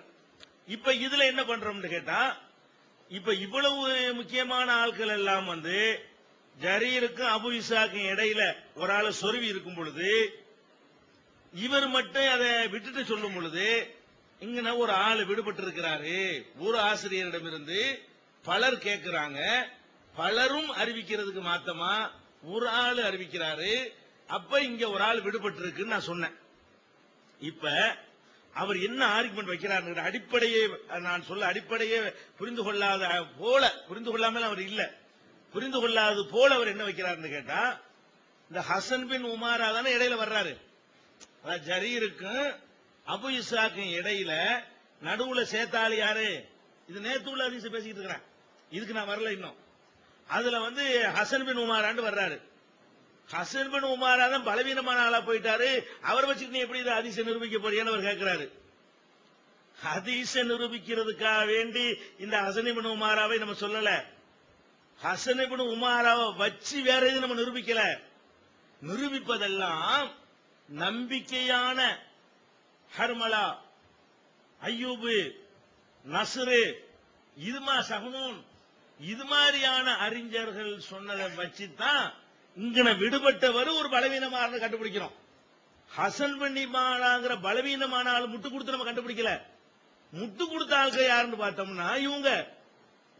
இப்ப இதுல என்ன பண்றோம்னு கேட்டா, இப்ப இவ்வளவு முக்கியமான ஆட்கள் எல்லாம் ஜரீருக்கும் அபு இஸ்ஹாக்கும் இடையில ஒரு ஆளு சொருவி இருக்கும் பொழுது, இவர் மட்டும் அதை விட்டுட்டு சொல்லும் பொழுது, இங்க ஒரு ஆளு விடுபட்டு இருக்கிறாரு, ஒரு ஆசிரியரிடமிருந்து பலர் கேட்கிறாங்க, பலரும் அறிவிக்கிறதுக்கு மாத்தமா ஒரு ஆளு அறிவிக்கிறாரு, அப்ப இங்க ஒரு ஆள் விடுபட்டு இருக்குன்னு நான் சொன்னேன். இப்ப அவர் என்ன ஆர்குமெண்ட் வைக்கிறார், அடிப்படையே நான் சொல்ல, அடிப்படையே புரிந்து கொள்ளாத போல, புரிந்து கொள்ளாமல் அவர் இல்ல, புரிந்து கொள்ளாதது போல அவர் என்ன வைக்கிறார்னு கேட்டா, இந்த ஹசன் பின் உமாரா தானே இடையில வர்றாரு, ஜரீருக்கும் அபு இஸ்ஹாக்கும் இடையில நடுவுல சேத்தாளி யாரு, இது நேத்து உள்ள ஹதீஸ் பேசிக்கிட்டு இருக்கிறேன், இதுக்கு நான் வரல இன்னும். அதுல ஹசன் பின் உமாரான்னு வர்றாரு. ஹசன் பின் உமாரா தான் பலவீனமான ஆளா போயிட்டாரு, அவர் வச்சுட்டு நீ எப்படி ஹதீஸை நிரூபிக்க போறீங்கன்னு அவர் கேட்கிறாரு. ஹதீஸை நிரூபிக்கிறதுக்காக வேண்டி இந்த ஹசன் பின் உமாராவை நம்ம சொல்லல, ஹசன் பின் உமாராவை வச்சு வேற எதுவும் நம்ம நிரூபிக்கல. நிரூபிப்பதெல்லாம் நம்பிக்கையான ஹர்மலா, ஐயூபு, நஸ்ரு, சஹ்னூன் இது மாதிரியான அறிஞர்கள் சொன்னதை வச்சுதான் இங்கன விடுபட்டவர் ஒரு பலவீனமான கண்டுபிடிக்கிறோம். ஹசன் பன்னிமானாங்கிற பலவீனமான ஆள் முட்டு கொடுத்து நம்ம கண்டுபிடிக்கல. முட்டு கொடுத்த ஆள்கள் யாருன்னு பார்த்தோம்னா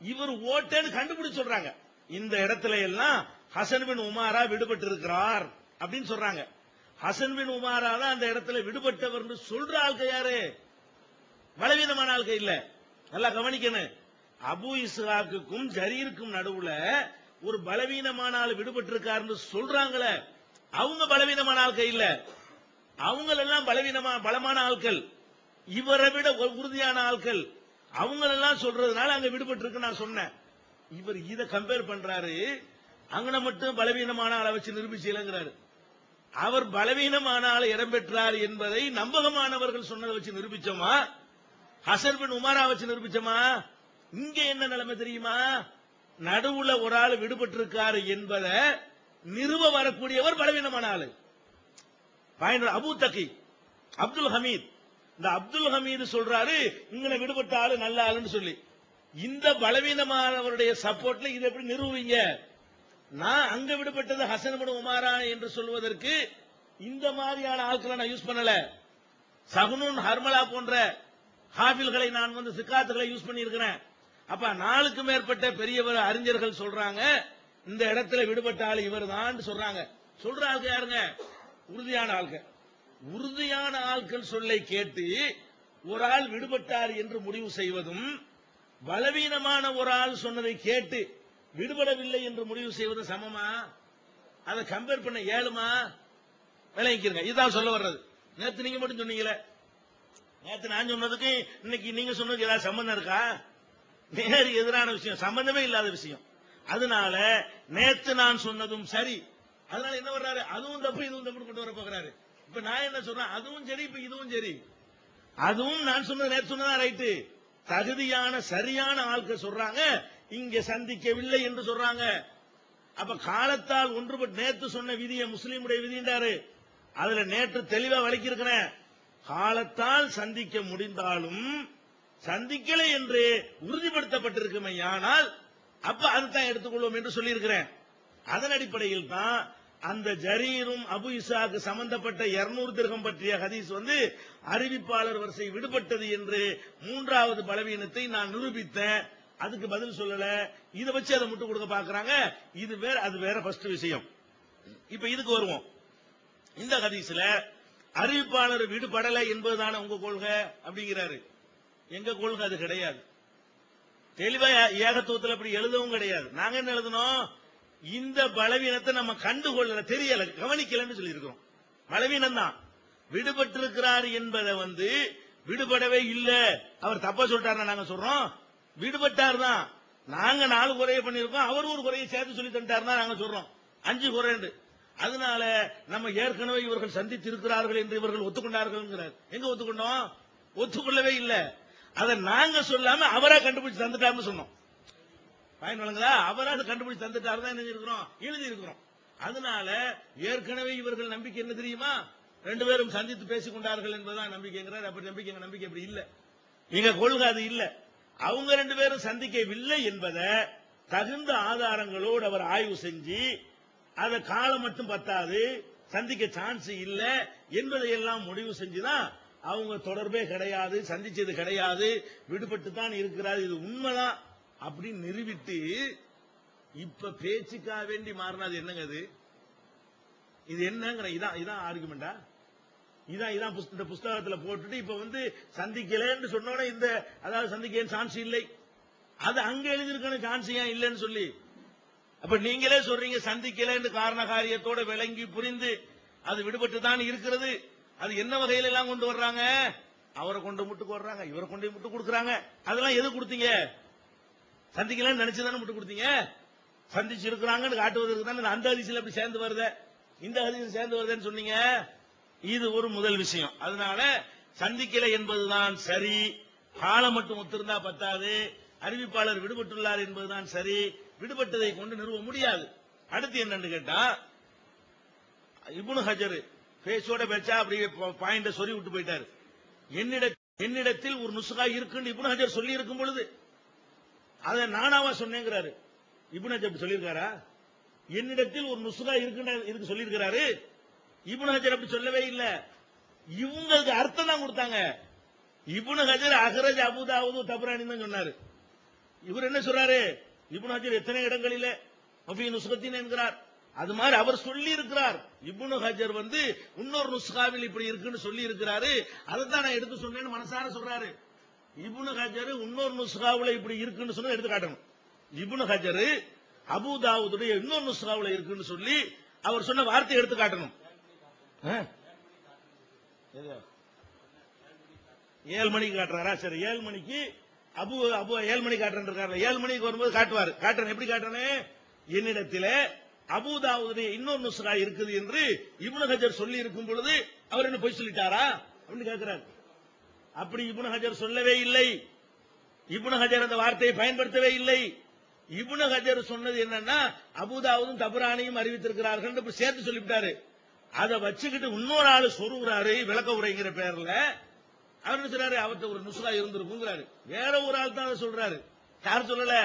இவர் ஓட்டேன்னு கண்டுபிடிச்சு சொல்றாங்க. இந்த இடத்துல எல்லாம் ஹசன் பின் உமாரா விடுபட்டு இருக்கிறார் அப்படின்னு சொல்றாங்க. ஹசன் பின் உமாரா தான் அந்த இடத்துல விடுபட்டவர் சொல்ற ஆள்கள் யாரு? பலவீனமான ஆள்கள் இல்ல. நல்லா கவனிக்கணும். அபு இஸ்ஹாக்குக்கும் ஜரீருக்கும் நடுவுல ஒரு பலவீனமான ஆள் விடுபட்டு இருக்காருன்னு சொல்றாங்களே, அவங்க பலவீனமான ஆள்கள் இல்ல. அவங்களெல்லாம் பலமான ஆட்கள், இவரை விட உறுதியான ஆட்கள். அவங்களெல்லாம் சொல்றதுனால அங்க விடுபட்டு இருக்கு நான் சொன்னேன். இவர் இதை கம்பேர் பண்றாரு. அங்கன மட்டும் பலவீனமான ஆளை வச்சு நிரூபிச்சீங்கிறாரு. அவர் பலவீனமான ஆளை இடம் பெற்றார் என்பதை நம்பகமானவர்கள் சொன்னதை வச்சு நிரூபிச்சோமா, ஹசன் பின் உமாரா வச்சு நிரூபிச்சோமா? இங்க என்ன நிலைமை தெரியுமா? நடுவுல ஒரு ஆள் விடுபட்டு இருக்காரு என்பதை நிறுவ வரக்கூடியவர் பலவீனமான ஆளு. அபு தகி, அப்துல் ஹமீத். இந்த அப்துல் ஹமீது சொல்றாரு இங்க விடுபட்ட ஆளு நல்ல ஆளுன்னு சொல்லி. இந்த பலவீனமானவருடைய சப்போர்ட்ல இதை எப்படி நிறுவீங்க? நான் அங்க விடுபட்டது ஹசன் பின் உமாரா என்று சொல்வதற்கு இந்த மாதிரியான ஆட்களை நான் யூஸ் பண்ணல. சஹ்னூன், ஹர்மலா போன்ற ஹாஃபில்களை நான் சிக்காத்துகளை யூஸ் பண்ணி இருக்கிறேன். அப்ப 4க்கு மேற்பட்ட பெரியவர் அறிஞர்கள் சொல்றாங்க இந்த இடத்துல விடுபட்ட ஆள் இவர் தான் சொல்றாங்க. சொல்ற ஆள்கள் யாருங்க? உறுதியான ஆள்கள். உறுதியான ஆட்கள் சொல்லை கேட்டு ஒரு ஆள் விடுபட்டார் என்று முடிவு செய்வதும், பலவீனமான ஒரு ஆள் சொன்னதை கேட்டு விடுபடவில்லை என்று முடிவு செய்வதும் சமமா? அதை கம்பேர் பண்ண ஏழுமா? விளங்கிக்கிறங்க. இதுதான் சொல்ல வர்றது. நேத்து நீங்க மட்டும் சொன்னீங்களே, நேத்து நான் சொன்னதுக்கு இன்னைக்கு நீங்க சொன்னதுக்கு ஏதாவது சம்பந்தம் இருக்கா? நேரு எதிரான விஷயம், சம்பந்தமே இல்லாத விஷயம். அதனால நேத்து நான் சொன்னதும் சரி. அதனால என்ன வர்றாரு? அதுவும் தப்பு இதுவும் தப்பு கொண்டு வர போகிறாரு. இப்ப நான் என்ன சொல்றேன்? அதுவும் சரி, இப்ப இதுவும் சரி. அதுவும் நான் சொன்னது நேத்து சொன்னதா ரைட்டு. தகுதியான சரியான ஆட்கள் சொல்றாங்க இங்க சந்திக்கவில்லை என்று சொல்றாங்க. அப்ப காலத்தால் ஒன்றுபட்டு நேத்து சொன்ன விதியை முஸ்லீமுடைய விதின்றாரு. அதுல நேற்று தெளிவா விளக்கி இருக்கிறேன். காலத்தால் சந்திக்க முடிந்தாலும் சந்திக்கலை என்று உறுதிப்படுத்தப்பட்டிருக்குமே, ஆனால் அப்ப அதுதான் எடுத்துக்கொள்வோம் என்று சொல்லி இருக்கிறேன். அதன் அடிப்படையில் தான் அந்த ஜரீரும் அபு இசாக்கு சம்பந்தப்பட்ட 200 திர்ஹம் பற்றிய ஹதீஸ் அறிவிப்பாளர் வரிசை விடுபட்டது என்று 3வது பலவீனத்தை நான் நிரூபித்தேன். அதுக்கு பதில் சொல்லல. இதை வச்சு அதை முட்டு கொடுக்க பாக்குறாங்க. இது வேற, அது வேற. ஃபர்ஸ்ட் விஷயம். இப்ப இதுக்கு வருவோம். இந்த ஹதீஸ்ல அறிவிப்பாளர் விடுபடலை என்பதுதான உங்க கொள்கை அப்படிங்கிறாரு. எங்க கொள்கை அது கிடையாது. தெளிவா ஏகத்துவத்தில் அப்படி எழுதவும் கிடையாது. நாங்க என்ன எழுதணும்? இந்த பலவீனத்தை நம்ம கண்டுகொள்ளல, தெரியல, கவனிக்கலன்னு சொல்லி இருக்கிறோம். பலவீனம் தான். விடுபட்டிருக்கிறார் என்பதை விடுபடவே இல்ல, அவர் தப்பா சொல்லிட்டார் நாங்க சொல்றோம். விடுபட்டார் தான். நாங்க 4 குறைய பண்ணிருக்கோம், அவர் ஒரு குறையை சேர்த்து சொல்லி தந்துட்டார் தான் நாங்க சொல்றோம். 5 குறை. அதனால நம்ம ஏற்கனவே இவர்கள் சந்தித்து இருக்கிறார்கள் என்று இவர்கள் ஒத்துக்கொண்டார்கள். எங்க ஒத்துக்கொண்டோம்? ஒத்துக்கொள்ளவே இல்ல. அதை நாங்க சொல்லாம அவரா கண்டுபிடிச்சு தந்துட்டாருன்னு சொன்னோம். பயன் வழங்குதா? அவரா கண்டுபிடிச்சு தந்துட்டாரு தான் எழுதி இருக்கிறோம். அதனால ஏற்கனவே இவர்கள் நம்பிக்கை என்ன தெரியுமா? 2 பேரும் சந்தித்து பேசிக் கொண்டார்கள் என்பதுதான் நம்பிக்கைங்கிறார். அப்படி நம்பிக்கை அப்படி இல்ல. எங்க கொள்கை அது இல்ல. அவங்க 2 பேரும் சந்திக்கவில்லை என்பதை தகுந்த ஆதாரங்களோடு அவர் ஆய்வு செஞ்சு, அதை காலம் மட்டும் பத்தாது, சந்திக்க சான்ஸ் இல்ல என்பதை எல்லாம் முடிவு செஞ்சுதான் அவங்க தொடர்பே கிடையாது, சந்திச்சது கிடையாது, விடுபட்டு தான் இருக்கிறார், இது உண்மைதான் அப்படின்னு நிரூபித்து இப்ப பேச்சுக்காக வேண்டி மாறினது என்னங்க? இது என்னங்கிற இதான் ஆர்குமெண்டா? இதான் புஸ்தகத்துல போட்டுட்டு இப்ப சந்திக்கலன்னு சொன்னோட இந்த அதாவது சந்திக்க சான்ஸ் இல்லை, அது அங்க எழுதிருக்கணும் சான்ஸ் ஏன் இல்லைன்னு சொல்லி. அப்ப நீங்களே சொல்றீங்க சந்திக்கலன்னு காரண காரியத்தோட விளங்கி புரிந்து அது விடுபட்டு தான் இருக்கிறது. அது என்ன வகையில எல்லாம் கொண்டு வர்றாங்க? அவரை கொண்டு முட்டுக்கு வர்றாங்க, இவரை கொண்டு முட்டு கொடுக்கறாங்க. அதெல்லாம் எது கொடுத்தீங்க? சந்திக்கலன்னு நினைச்சுதானே முட்டு கொடுத்தீங்க. சந்திச்சு இருக்கிறாங்கன்னு காட்டுவதற்கு தானே அந்த ஹதீஸ்ல அப்படி சேர்ந்து வருது, இந்த ஹதீஸ் சேர்ந்து வருதுன்னு சொன்னீங்க. இது ஒரு முதல் விஷயம். அதனால சந்திக்கலை என்பதுதான் சரி. காலம் மட்டும் ஒத்திருந்தா பத்தாது, அறிவிப்பாளர் விடுபட்டுள்ளார் என்பதுதான் சரி. விடுபட்டதை கொண்டு நிறுவ முடியாது. அடுத்து என்னன்னு கேட்டா, இப்னு ஹஜர் பேச்சோட பேச்சா அப்படி பாயிண்ட சொல்லி விட்டு போயிட்டாரு. என்னிடத்தில் ஒரு நுஸ்கா இருக்குன்னு இப்னு ஹஜர் சொல்லி இருக்கும் பொழுது அதை நானாவா சொன்னேங்கிறாரு. இப்னு ஹஜர் சொல்லியிருக்காரா? என்னிடத்தில் ஒரு நுஸ்கா இருக்கு சொல்லியிருக்கிறாரு. இப்னு ஹஜர் அப்படி சொல்லவே இல்லை. இவங்களுக்கு அர்த்தம் தான் கொடுத்தாங்க. இப்னு ஹஜர் அஹ்ரஜ் அபூ தாவூத் தபரானி தான் சொன்னாரு. இவர் என்ன சொல்றாரு? இப்னு ஹஜர் எத்தனை இடங்களிலே வஃபீ நுஸ்கத்தின் என்கிறார். அது மாதிரி அவர் சொல்லி இருக்கிறார். இப்னு ஹஜர் இன்னொரு நுஸ்காவில் இப்படி இருக்குன்னு சொல்லி இருக்கிறாரு. அதை தான் நான் எடுத்து சொன்னேன்னு மனசார சொல்றாரு. இப்னு ஹஜர் இன்னொரு நுஸ்காவில் இப்படி இருக்குன்னு சொன்னா எடுத்து காட்டணும். இப்னு ஹஜர் அபூ தாவூதுடைய இன்னொரு நுஸ்காவில் இருக்குன்னு சொல்லி அவர் சொன்ன வார்த்தையை எடுத்து காட்டணும். 7 மணிக்கு காட்டுறாரா? சரி, 7 மணிக்கு அபு 7 மணிக்கு காட்டுறாரு. 7 மணிக்கு வரும்போது காட்டுவார். காட்டுறேன், எப்படி காட்டுறேன்? என்னிடத்திலே அபூ தாவூதுடைய இன்னொரு நுஸ்கா இருக்குது என்று இப்னு ஹஜர் சொல்லி இருக்கும் பொழுது அவர் என்ன பொய் சொல்லிட்டாரா அப்படின்னு கேட்கிறார். அப்படி இப்னு ஹஜர் சொல்லவே இல்லை. இப்னு ஹஜர் அந்த வார்த்தையை பயன்படுத்தவே இல்லை. இப்னு ஹஜர் சொன்னது என்னன்னா அபூ தாவூதும் தபரானியும் அறிவித்திருக்கிறார்கள் சேர்த்து சொல்லிவிட்டாரு. அதை வச்சுக்கிட்டு இன்னொரு ஆளு சொருகிறாரு விளக்க உரைங்கிற பேர்ல. அவர் என்ன சொல்றாரு? அவர்கிட்ட ஒரு நுஸ்கா இருந்திருக்குங்கிறாரு. வேற ஒரு ஆள் தான் அதை சொல்றாரு. யார் சொல்லல?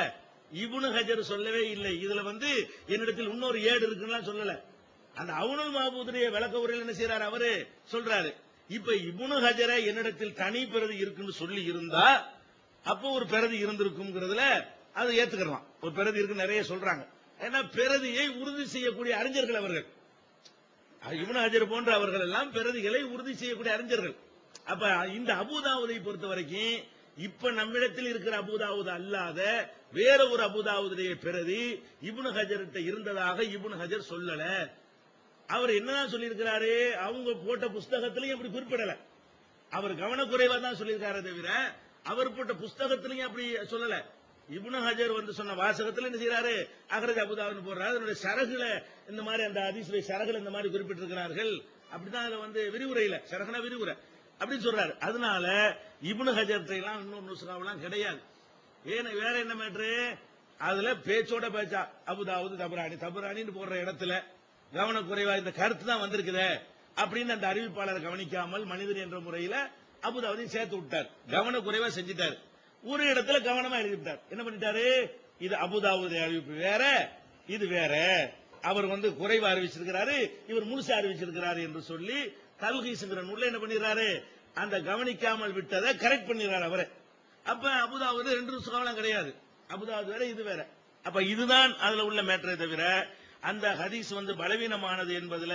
இப்னு ஹஜர் சொல்லவே இல்லை. இதுல என்னிடத்தில் இன்னொரு ஏடு இருக்குன்னு சொல்லல. அந்த அவுனுல் மஹ்பூதுடைய விளக்க உரையில் என்ன செய்யறாரு? அவரு சொல்றாரு. இப்ப இப்னு ஹஜரை என்னிடத்தில் தனி பிரதி இருக்குன்னு சொல்லி இருந்தா அப்போ ஒரு பிரதி இருந்திருக்கும்ங்கிறதுல அதை ஏத்துக்கலாம். ஒரு பிரதி இருக்கு நிறைய சொல்றாங்க. ஏன்னா பிரதியை உறுதி செய்யக்கூடிய அறிஞர்கள் அவர்கள். இப்னு ஹஜர் போன்ற அவர்கள் எல்லாம் பிரதிகளை உறுதி செய்யக்கூடிய அறிஞர்கள். அப்ப இந்த அபூ தாவூதை பொறுத்த வரைக்கும் இப்ப நம்மிடத்தில் இருக்கிற அபூ தாவூத் அல்லாத வேற ஒரு அபூ தாவூதுடைய பிரதி இப்னு ஹஜர்கிட்ட இருந்ததாக இப்னு ஹஜர் சொல்லல. அவர் என்னதான் சொல்லியிருக்கிறாரு? அவங்க போட்ட புஸ்தகத்திலையும் அப்படி குறிப்பிடல. அவர் கவனக்குறைவா தான் சொல்லியிருக்காரு தவிர அவர் போட்ட புஸ்தகத்திலையும் அப்படி சொல்லல. இப்னு ஹஜர் சொன்ன வாசகத்தில் என்ன செய்யறாரு? அஹ்ரஜ் அபூ தாவூத் போடுறாரு. அதனுடைய சரகுல இந்த மாதிரி அந்த ஹதீஸுடைய சரகுல இந்த மாதிரி குறிப்பிட்டிருக்கிறார்கள். அப்படிதான் அதுல விரிவுரையில சரகுனா விரிவுரை அப்படின்னு சொல்றாரு. அதனால இப்னு ஹஜர் எல்லாம் இன்னொரு நுஸ்காவெல்லாம் கிடையாது. ஏன்னா வேற என்ன மேட்ரு? அதுல பேச்சோட பேச்சா அபூ தாவூத் தபரானின்னு போடுற இடத்துல கவனக்குறைவா இந்த கருத்து தான் வந்திருக்குதே அப்படின்னு அந்த அறிவிப்பாளர் கவனிக்காமல் மனிதன் என்ற முறையில அபூ தாவூதையும் சேர்த்து விட்டார். கவனக்குறைவா செஞ்சிட்டாரு. ஒரு இடத்துல கவனமா எழுதிவிட்டார். என்ன பண்ணிட்டாரு? இது அபூ தாவூத் அறிவிப்பு வேற, இது வேற. அவர் குறைவா அறிவிச்சிருக்கிறாரு, இவர் முழுசா அறிவிச்சிருக்கிறாரு என்று சொல்லி தல்கீஸ்ங்கிற நூல்ல என்ன பண்ணிடுறாரு? அந்த கவனிக்காமல் விட்டதை கரெக்ட் பண்ணிடுறாரு அவரை. அப்ப அபூ தாவூத் 2 நுஸ்காவெல்லாம் கிடையாது. அபூ தாவூத் வேற, இது வேற. அப்ப இதுதான் அதுல உள்ள மேட்டரை தவிர அந்த ஹதீஸ் பலவீனமானது என்பதுல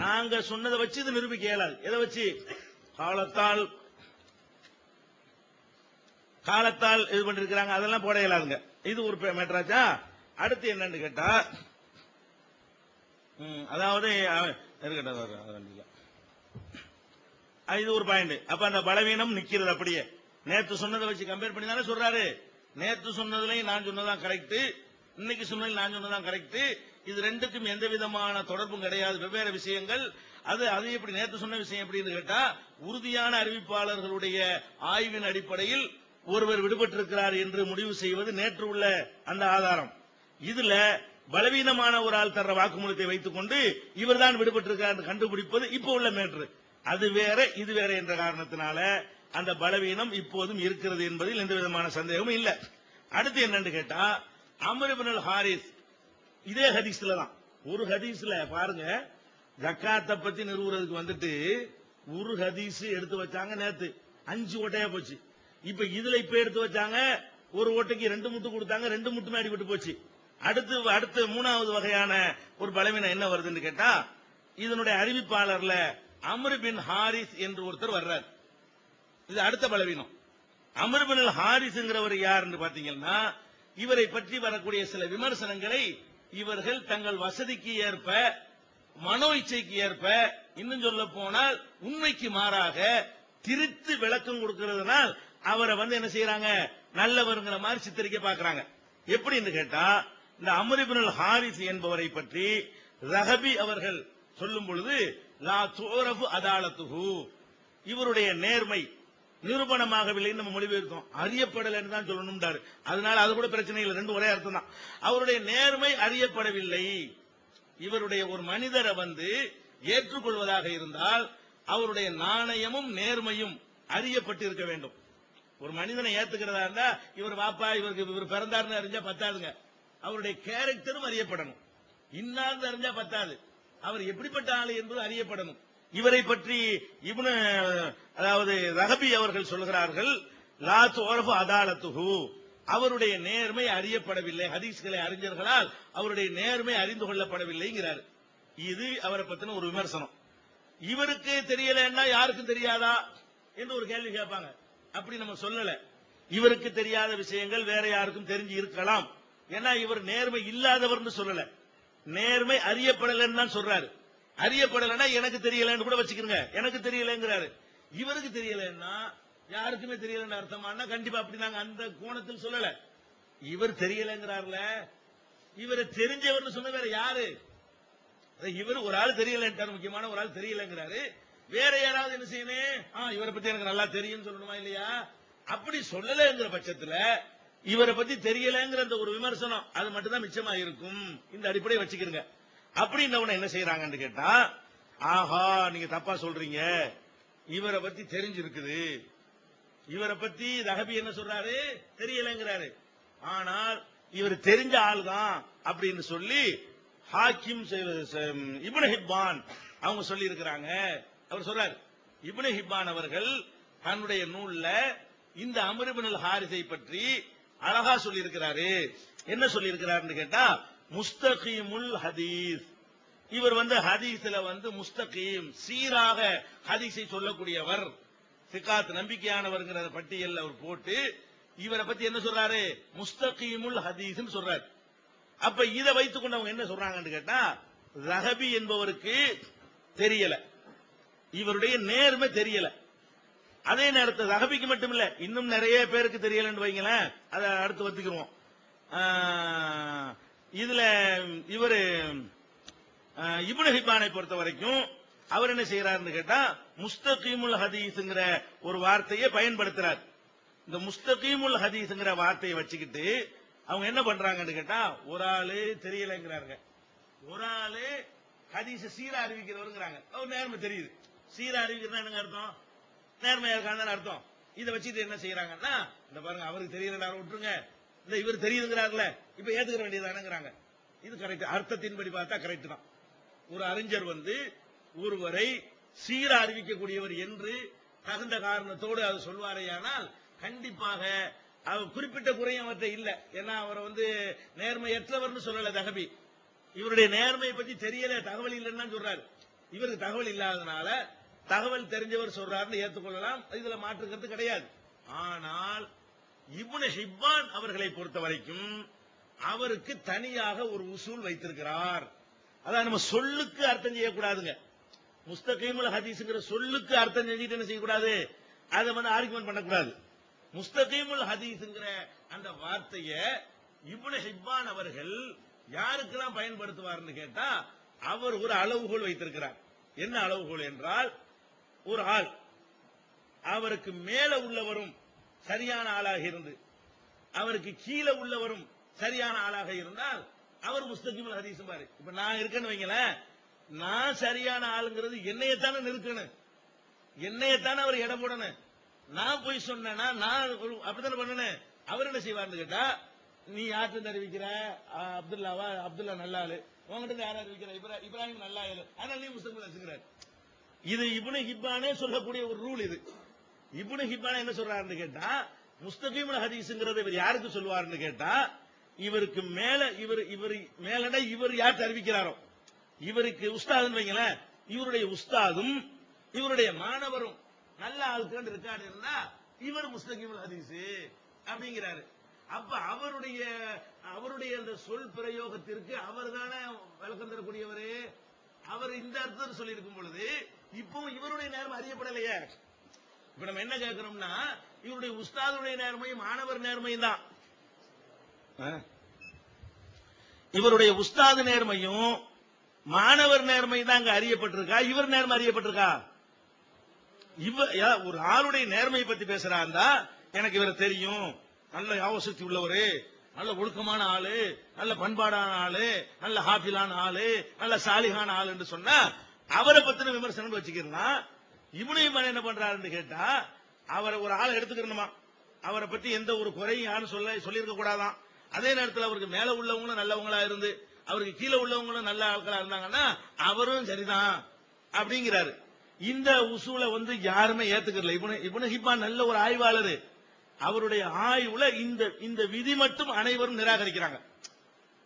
நாங்க சொன்னதை வச்சு இது நிரூபிக்க இயலாது. எதை வச்சு? காலத்தால் இது பண்ணிருக்கிறாங்க, அதெல்லாம் போட இயலாதுங்க. இது ஒரு மேட்டராச்சா. அடுத்து என்னன்னு கேட்டா, அதாவது இது ஒரு பாயிண்ட். அப்ப அந்த பலவீனம் நிக்கிறது அப்படியே. நேத்து சொன்னதை வச்சு கம்பேர் பண்ணி தானே சொல்றாரு. நேத்து சொன்னதுலயும் நான் சொன்னதான் கரெக்ட், இன்னைக்கு சொன்னதில் நான் சொன்னதான் கரெக்ட். இது ரெண்டுக்கும் எந்த விதமான தொடர்பும் கிடையாது, வெவ்வேறு விஷயங்கள். அது எப்படி நேத்து சொன்ன விஷயம் எப்படின்னு கேட்டா, உறுதியான அறிவிப்பாளர்களுடைய ஆய்வின் அடிப்படையில் ஒருவர் விடுபட்டிருக்கிறார் என்று முடிவு செய்வது நேற்று உள்ள அந்த ஆதாரம். இதுல பலவீனமான ஒரு ஆள் தர்ற வாக்குமூலத்தை வைத்துக் கொண்டு இவர் தான் விடுபட்டிருக்கிறார் கண்டுபிடிப்பது இப்ப உள்ள மேட்ரு. அது வேற, இது வேற என்ற காரணத்தினால அந்த பலவீனம் இப்போதும் இருக்கிறது என்பதில் எந்த விதமான சந்தேகமும் இல்ல. அடுத்து என்னன்னு கேட்டா, அம்ர் இப்னு அல் ஹாரிஸ் இதே ஹதீஸ்ல தான், ஒரு ஹதீஸ்ல பாருங்க, ஜக்காத்தை பத்தி நிறுவுறதுக்கு ஒரு ஹதீஸ் எடுத்து வச்சாங்க. நேத்து 5 ஓட்டையா போச்சு. இப்ப இதுல எடுத்து வச்சாங்க, ஒரு ஓட்டைக்கு 2 முட்டு கொடுத்தாங்க, 2 முட்டுமே அடிபட்டு போச்சு. அடுத்து 3வது வகையான ஒரு பலவீனம் என்ன வருதுன்னு கேட்டா, இதனுடைய அறிவிப்பாளர்ல அம்ர் பின் ஹாரிஸ் என்று ஒருத்தர் வர்றார். இது அடுத்த பலவீனம். அம்ர் பின் ஹாரிஸ்ங்கிறவர் யாருன்னு பாத்தீங்கன்னா, இவரை பற்றி வரக்கூடிய சில விமர்சனங்களை இவர்கள் தங்கள் வசதிக்கு ஏற்ப, மனோ இச்சைக்கு ஏற்ப, இன்னும் சொல்ல போனால் உண்மைக்கு மாறாக திரித்து விளக்கம் கொடுக்கிறதுனால் அவரை என்ன செய்யறாங்க, நல்லவருங்கிற மாதிரி சித்தரிக்க பாக்குறாங்க. எப்படின்னு கேட்டா, இந்த அம்ர் இப்னு அல் ஹாரிஸ் என்பவரை பற்றி ரஹபி அவர்கள் சொல்லும் பொழுது, லா துரஃபு அதாலத்துஹு, இவருடைய நேர்மை நிரூபணமாகவில்லை நம்ம மொழிபெயர்த்தோம், அறியப்படலைன்னு தான் சொல்லணும்டாரு. அதனால அது கூட பிரச்சனை இல்லை, ரெண்டு ஒரே அர்த்தம் தான். அவருடைய நேர்மை அறியப்படவில்லை. இவருடைய ஒரு மனிதரை ஏற்றுக்கொள்வதாக இருந்தால் அவருடைய நாணயமும் நேர்மையும் அறியப்பட்டிருக்க வேண்டும். ஒரு மனிதனை ஏத்துக்கிறதா இருந்தா இவர் வாப்பா இவர் பிறந்தாருன்னு அறிஞ்சா பத்தாதுங்க, அவருடைய கேரக்டரும் அறியப்படணும். இன்னார்னு அறிஞ்சா பத்தாது, அவர் எப்படிப்பட்ட ஆளு என்பது அறியப்படணும். இவரை பற்றி இப்னு அதாவது ரஹபி அவர்கள் சொல்கிறார்கள், லா துஅரஃபு அதாலத்துஹு, அவருடைய நேர்மை அறியப்படவில்லை, ஹதீஸ்களை அறிஞர்களால் அவருடைய நேர்மை அறிந்து கொள்ளப்படவில்லைங்கிறார். இது அவரை பத்தின ஒரு விமர்சனம். இவருக்கு தெரியலன்னா யாருக்கும் தெரியாதா என்று ஒரு கேள்வி கேட்பாங்க. அப்படி நம்ம சொல்லல, இவருக்கு தெரியாத விஷயங்கள் வேற யாருக்கும் தெரிஞ்சு இருக்கலாம். ஏன்னா இவர் நேர்மை இல்லாதவர்னு சொல்லல, நேர்மை அறியப்படலன்னு தான் சொல்றாரு. அறியப்படலைன்னா எனக்கு தெரியலன்னு கூட வச்சுக்கிறங்க, எனக்கு தெரியலங்கிறாரு. இவருக்கு தெரியலன்னா யாருக்குமே தெரியலன்னு அர்த்தமானா கண்டிப்பா அப்படி நாங்க அந்த கோணத்தில் சொல்லல. இவர் தெரியலங்கிறார்ல, இவரை தெரிஞ்சவர்னு சொன்ன வேற யாரு? இவர் ஒரு ஆள் தெரியலன்ட்டார், முக்கியமான ஒரு ஆள் தெரியலங்கிறாரு. வேற யாராவது என்ன செய்யணும், இவரை பத்தி எனக்கு நல்லா தெரியும் சொல்லணுமா இல்லையா? அப்படி சொல்லலங்கிற பட்சத்துல இவரை பத்தி தெரியலங்கிற அந்த ஒரு விமர்சனம் அது மட்டும் தான் மிச்சமா இருக்கும். இந்த அடிப்படையை வச்சுக்கிறங்க. அப்படின்னு என்ன செய்யறாங்கன்னு கேட்டா, ஆஹா நீங்க தப்பா சொல்றீங்க, இவரை பத்தி தெரிஞ்சிருக்குது, இவரை பத்தி ரஹபி என்ன சொல்றாரு, தெரியலங்கிறாரு. ஆனால் இவர் தெரிஞ்ச ஆள் தான் அப்படின்னு சொல்லி ஹாக்கிம் இப்னு ஹிப்பான் அவங்க சொல்லி இருக்கிறாங்க. அவர் சொல்றாரு, இப்னு ஹிப்பான் அவர்கள் தன்னுடைய நூல்ல இந்த அம்ர் இப்னுல் ஹாரிஸை பற்றி அழகா சொல்லி இருக்கிறாரு. என்ன சொல்லி இருக்கிறாருன்னு கேட்டா, முஸ்தகீமுல் ஹதீஸ், இவர் ஹதீஸ்ல முஸ்தகீம் சீராக ஹதீஸை சொல்லக்கூடியவர், சிகாத் நம்பிக்கையானவர்ங்கிற பட்டியல் அவர் போட்டு இவரை பத்தி என்ன சொல்றாரு, முஸ்தகீமுல் ஹதீஸ் சொல்றாரு. அப்ப இதை வைத்துக் கொண்டு அவங்க என்ன சொல்றாங்கன்னு கேட்டா, ரஹபி என்பவருக்கு தெரியல, இவருடைய நேர்மை தெரியல. அதே நேரத்தில் ரஹபிக்கு மட்டும் இல்ல, இன்னும் நிறைய பேருக்கு தெரியலன்னு வைங்களேன், அதை அடுத்து வச்சுக்கிறோம். இதுல இவரு இப்னு ஹிப்பானை பொறுத்த வரைக்கும் அவர் என்ன செய்யறாருன்னு கேட்டா, முஸ்தகீமுல் ஹதீஸ்ங்கிற ஒரு வார்த்தையை பயன்படுத்துறார். இந்த முஸ்தகீமுல் ஹதீஸ்ங்கிற வார்த்தையை வச்சுக்கிட்டு அவங்க என்ன பண்றாங்கன்னு கேட்டா, ஒரு ஆளு தெரியலங்கிறாங்க, ஒரு ஆளு ஹதீஸ சீரா அறிவிக்கிறவருங்கிறாங்க. அவர் நேர்மை தெரியுது, சீரா அறிவிக்கிறதா என்னங்க அர்த்தம், நேர்மையா இருக்கான்னு அர்த்தம். இதை வச்சுட்டு என்ன செய்யறாங்கன்னா, இந்த பாருங்க அவருக்கு தெரியல விட்டுருங்க, இந்த இவர் தெரியுதுங்கிறாருல இப்ப ஏத்துக்கிற வேண்டியதானுங்கிறாங்க. இது கரெக்ட், அர்த்தத்தின்படி பார்த்தா கரெக்ட் தான். ஒரு அறிஞர் ஒருவரை சீரா அறிவிக்கக்கூடியவர் என்று தகுந்த காரணத்தோடு அது சொல்வாரேயானால் கண்டிப்பாக அவர் குறிப்பிட்ட குறையும் அவர்கிட்ட இல்ல. ஏன்னா அவர் நேர்மையற்றவர்னு சொல்லல ரஹபி, இவருடைய நேர்மையை பத்தி தெரியல, தகவல் இல்லைன்னு சொல்றாரு. இவருக்கு தகவல் இல்லாதனால தகவல் தெரிஞ்சவர் சொல்றாருன்னு ஏற்றுக்கொள்ளலாம், இதுல மாற்றுக்கிறது கிடையாது. ஆனால் இப்னு ஹிப்பான் அவர்களை பொறுத்த வரைக்கும் அவருக்கு தனியாக ஒரு உசூல் வைத்திருக்கிறார். அதான் நம்ம சொல்லுக்கு அர்த்தம் செய்யக்கூடாதுங்க. முஸ்தகீமுல் ஹதீஸ்ங்கிற சொல்லுக்கு அர்த்தம் செஞ்சுட்டு என்ன செய்யக்கூடாது, அதை ஆர்குமெண்ட் பண்ணக்கூடாது. முஸ்தகீமுல் ஹதீஸ்ங்கிற அந்த வார்த்தையை இப்னு ஹிப்பான் அவர்கள் யாருக்கெல்லாம் பயன்படுத்துவார்னு கேட்டா, அவர் ஒரு அளவுகோல் வைத்திருக்கிறார். என்ன அளவுகோல் என்றால், ஒரு ஆள் அவருக்கு மேல உள்ளவரும் சரியான ஆளாக இருந்து அவருக்கு கீழே உள்ளவரும் சரியான ஆளாக இருந்தால் அவர் முஸ்தகீமுல் ஹதீஸ் பாரு. இப்ப நான் இருக்கேன்னு வைங்களேன், நான் சரியான ஆளுங்கிறது என்னையத்தானே நிறுக்கணும், என்னையத்தானே அவர் இடம் போடணும். நான் போய் சொன்னேன்னா நான் அப்படித்தானே பண்ணணும். அவர் என்ன செய்வார்னு கேட்டா, நீ யார்கிட்ட அறிவிக்கிற, அப்துல்லாவா, அப்துல்லா நல்ல ஆளு, உங்ககிட்ட யாரும் அறிவிக்கிற இப்ராஹிம் நல்ல ஆளு, அதனால நீ முஸ்தகீமுல் வச்சுக்கிறார். இது இப்னு ஹிப்பானே சொல்லக்கூடிய ஒரு ரூல். இது இப்னு ஹிப்பானே என்ன சொல்றாருன்னு கேட்டா, முஸ்தகீமுல் ஹதீஸ்ங்கிறத இவர் யாருக்கு சொல்வாருன்னு கேட்டா, இவருக்கு மேல இவர் யார்கிட்ட அறிவிக்கிறாரோ, இவருக்கு உஸ்தாதுன்னு வைங்களேன், இவருடைய உஸ்தாதும் இவருடைய மாணவரும் நல்ல ஆளுக்கு ரெக்கார்டு இருந்தா இவர் முஸ்தகீமுல் ஹதீஸ் அப்படிங்கிறாரு. அப்ப அவருடைய அந்த சொல் பிரயோகத்திற்கு அவர் தானே விளக்கம் தரக்கூடியவரு. அவர் இந்த அர்த்தம் சொல்லி இருக்கும் பொழுது இப்போ இவருடைய நேர்மை அறியப்படலையே. இப்ப நம்ம என்ன கேட்கிறோம்னா, இவருடைய உஸ்தாதுடைய நேர்மையும் மாணவர் நேர்மையும் தான், இவருடைய உஸ்தாது நேர்மையும் மாணவர் நேர்மை தான் அங்க அறியப்பட்டிருக்கா, இவர் நேர்மை அறியப்பட்டிருக்கா? ஒரு ஆளுடைய நேர்மையை பத்தி பேசுறாருந்தா, எனக்கு இவரை தெரியும், நல்ல ஞாபகசக்தி உள்ளவரு, நல்ல ஒழுக்கமான ஆளு, நல்ல பண்பாடான ஆளு, நல்ல ஹாஃபிலான ஆளு, நல்ல சாலிகான ஆளு என்று சொன்னா அவரை பத்தின விமர்சனம் வச்சுக்கலாம். இப்னு ஹிப்பான் என்ன பண்றாருன்னு கேட்டா, அவரை ஒரு ஆளை எடுத்துக்கணுமா, அவரை பத்தி எந்த ஒரு குறையும் யாரும் சொல்லியிருக்க கூடாதான். அதே நேரத்தில் அவருக்கு மேல உள்ளவங்களும் நல்லவங்களா இருந்து அவருக்கு கீழே உள்ளவங்களும் நல்ல ஆட்களா இருந்தாங்கன்னா அவரும் சரிதான் அப்படிங்கிறாரு. இந்த உசூலை வந்து யாருமே ஏத்துக்கல. இப்னு ஹிப்பான் நல்ல ஒரு ஆய்வாளர். அவருடைய ஆய்வுல இந்த விதி மட்டும் அனைவரும் நிராகரிக்கிறாங்க.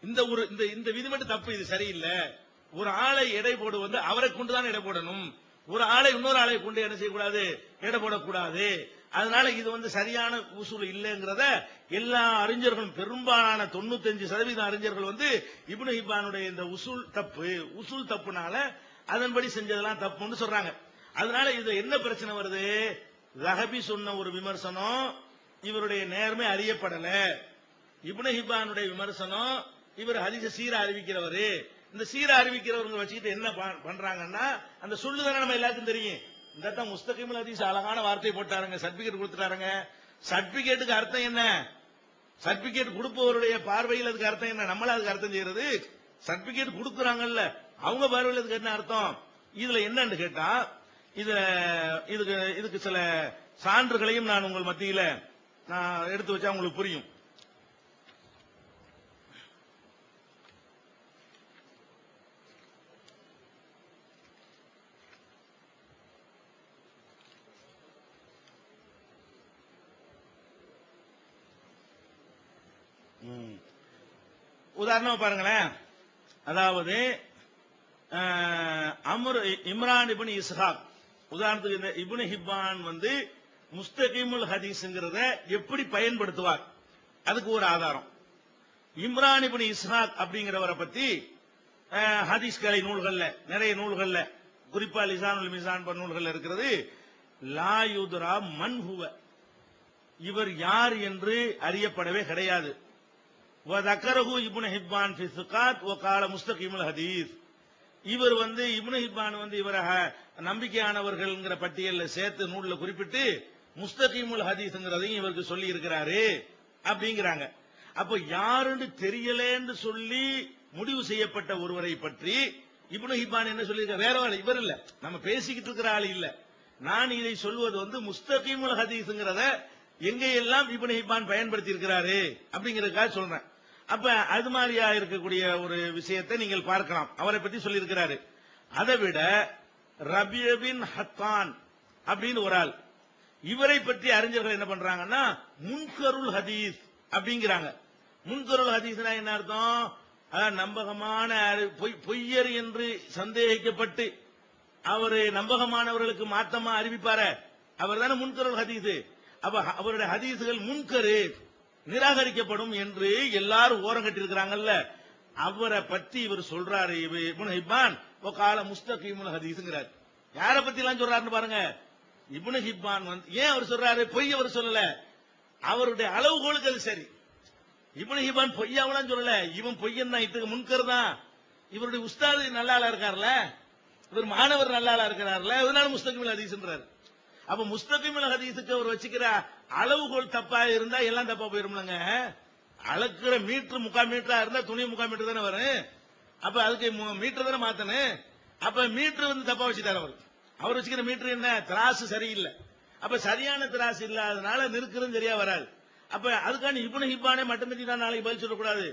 இந்த விதி மட்டும் தப்பு, இது சரியில்லை. ஒரு ஆளை எடை போடுவது அவரை கொண்டுதான் எடை போடணும். ஒரு ஆளை இன்னொரு ஆளை கொண்டு என்ன செய்யக்கூடாது, எடை போடக்கூடாது. அதனால இது வந்து சரியான உசூல் இல்லைங்கிறத எல்லா அறிஞர்களும், பெரும்பாலான 95% அறிஞர்கள் வந்து இப்னு ஹிப்பானுடைய இந்த உசூல் தப்புனால அதன்படி செஞ்சதெல்லாம் தப்புன்னு சொல்றாங்க. அதனால இது என்ன பிரச்சனை வருது, ரஹபி சொன்ன ஒரு விமர்சனம் இவருடைய நேர்மை அறியப்படல. இப்னு ஹிப்பானுடைய விமர்சனம், இவர் ஹதீஸ சீரா அறிவிக்கிறவரு. இந்த சீரா அறிவிக்கிறவங்க வச்சுக்கிட்டு என்ன பண்றாங்கன்னா, அந்த சொல்லுதானே நம்ம எல்லாருக்கும் தெரியும். இந்த தான் முஸ்தகிமுல் ஹதீஸ் அழகான வார்த்தை போட்டாருங்க, சர்டிபிகேட் கொடுத்துட்டாருங்க. சர்டிபிகேட்டுக்கு அர்த்தம் என்ன, சர்டிபிகேட் கொடுப்பவருடைய பார்வையில் அதுக்கு அர்த்தம் என்ன, நம்மள அதுக்கு அர்த்தம் செய்யறது. சர்டிபிகேட் கொடுக்குறாங்கல்ல அவங்க பார்வையில் அதுக்கு என்ன அர்த்தம். இதுல என்னன்னு கேட்டா, இதுக்கு சில சான்றுகளையும் நான் உங்கள் மத்தியில நான் எடுத்து வச்சா உங்களுக்கு புரியும். உதாரணமா பாருங்களேன். அதாவது இம்ரான் இப்னு இஸ்ஹாக், உதாரணத்துக்கு இந்த இப்னு ஹிப்பான் வந்து முஸ்தகிமுல் ஹதீஸ்ங்கிறத எப்படி பயன்படுத்துவார், அதுக்கு ஒரு ஆதாரம். இம்ரான் இப்னு இஸ்ஹாக் அப்படிங்கிறவரை பத்தி ஹதீஸ் கலை நூல்கள்ல, நிறைய நூல்கள்ல, குறிப்பா லிசானுல் மிசான் போன்ற நூல்கள் இருக்கிறது. லா யுத்ரா மன் ஹுவ, இவர் யார் என்று அறியப்படவே கிடையாது. வதக்கரஹு இப்னு ஹிப்பான் ஃபி ஸிகாத் வ கால முஸ்தகிமுல் ஹதீஸ், இவர் வந்து இப்னு ஹிப்பான் வந்து இவரை நம்பிக்கையானவர்கள்ங்கிற பட்டியல்ல சேர்த்து நூல்ல குறிப்பிட்டு முஸ்தகிமுல் ஹதீஸ்ங்கிறதையும் இவருக்கு சொல்லி இருக்கிறாரு அப்படிங்கிறாங்க. அப்ப யாருன்னு தெரியலன்னு சொல்லி முடிவு செய்யப்பட்ட ஒருவரை பற்றி இப்னு ஹிப்பான் என்ன சொல்லியிருக்க, வேற ஆள், இவர் இல்ல, நம்ம பேசிக்கிட்டு இருக்கிற ஆள் இல்ல. நான் இதை சொல்வது வந்து முஸ்தகிமுல் ஹதீஸ்ங்கிறத எங்கெல்லாம் இப்னு ஹிப்பான் பயன்படுத்தி இருக்கிறாரு அப்படிங்கறதுக்காக சொல்றேன். அப்ப அது மாதிரியா இருக்கக்கூடிய ஒரு விஷயத்தை நீங்கள் பார்க்கலாம். அவரை பத்தி சொல்லி இருக்கிறாரு. அதை விட ரபிய பின் ஹத்தான் அப்படின்னு ஒரு ஆள், இவரை பற்றி அறிஞர்கள் என்ன பண்றாங்கன்னா முன்கருல் ஹதீஸ் அப்படிங்கிறாங்க. முன்கருல் ஹதீஸ்னா என்ன அர்த்தம், நம்பகமான பொய்யர் என்று சந்தேகிக்கப்பட்டு அவரு நம்பகமானவர்களுக்கு மாத்தமா அறிவிப்பாரு, அவர் தானே முன்கருல் ஹதீஸ். அப்ப அவருடைய ஹதீசுகள் முன்கரு, நிராகரிக்கப்படும் என்று எல்லாரும் ஓரம் கட்டியிருக்கிறாங்கல்ல, அவரை பத்தி இவர் சொல்றாரு இப்னு ஹிப்பான் கால முஸ்தகிமுல் ஹதீஸ்ங்கிறார். யாரை பத்தி எல்லாம் சொல்றாருன்னு பாருங்க. இப்னு ஹிப்பான் வந்து ஏன் அவர் சொல்றாரு, பொய் அவர் சொல்லல, அவருடைய அளவுகோலுக்கு அது சரி. இப்னு ஹிப்பான் பொய்யாவெல்லாம் சொல்லல, இவன் பொய்யன் தான், இதுக்கு முன்கர் தான். இவருடைய உஸ்தாது நல்லாளா இருக்கார்ல, இவர் மாணவர் நல்லாளா இருக்கிறார்ல, அதனால முஸ்தகிமுல் ஹதீஸ்ன்றாரு. அப்ப முஸ்தகிமுல் ஹதீஸுக்கு அவர் வச்சுக்கிற அளவுகோல் தப்பா இருந்தா எல்லாம் தப்பா போயிரும்லங்க. அளக்குற மீட்டர் 3/4 மீட்டரா இருந்தா துணி 3/4 மீட்டர் தானே வரும். அப்ப அதுக்கு மீட்டர் தானே மாத்தணும். அப்ப மீட்டர் வந்து தப்பா வச்சுட்டாரு அவர் வச்சுக்கிற மீட்டர் என்ன, திராசு சரியில்லை. அப்ப சரியான திராசு இல்லாதனால நிற்கிறது சரியா வராது. அப்ப அதுக்கான இப்னு ஹிப்பானே மட்டும் பத்தி தான் நாளைக்கு பதில் சொல்லக்கூடாது.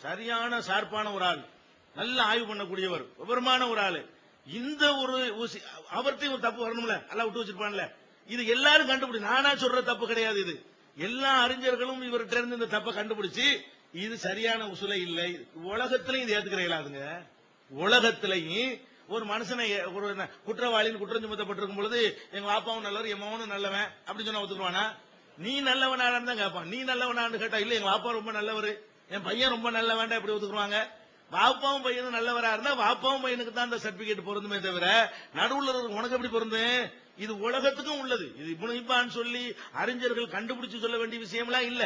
சரியான சார்பான ஒரு ஆள், நல்ல ஆய்வு பண்ணக்கூடியவர், விவரமான ஒரு ஆளு. இந்த ஒரு அவர்த்தையும் ஒரு தப்பு வரணும்ல, எல்லாம் விட்டு வச்சிருப்பான்ல. இது எல்லாரும் கண்டுபிடி, நானா சொல்ற தப்பு கிடையாது. இது எல்லா அறிஞர்களும் இவர்கிட்ட இருந்து இந்த தப்பை கண்டுபிடிச்சு இது சரியான உசுலை இல்லை. உலகத்திலையும் இது ஏத்துக்கிற இயலாதுங்க. உலகத்திலையும் ஒரு மனுஷனை ஒரு குற்றவாளின்னு குற்றம் சுமத்தப்பட்டிருக்கும் பொழுது எங்க பாப்பாவும் நல்லவர் என் மகனும் நல்லவன் அப்படின்னு சொன்னா ஒத்துக்குவானா? நீ நல்லவனான்னு தான் கேட்பான். நீ நல்லவனான்னு கேட்டா இல்ல எங்க பாப்பா ரொம்ப நல்லவர், என் பையன் ரொம்ப நல்லவன்டா எப்படி ஒத்துக்குவாங்க? வாப்பாவும் பையனும் நல்லவரா இருந்தா வாப்பாவும் பையனுக்கு தான் அந்த சர்டிபிகேட் பொருந்துமே தவிர நடுவுல உனக்கு எப்படி பொருந்து? இது உலகத்துக்கும் உள்ளது. இது இப்னு ஹிப்பான் சொல்லி அறிஞர்கள் கண்டுபிடிச்சு சொல்ல வேண்டிய விஷயம்லாம் இல்ல.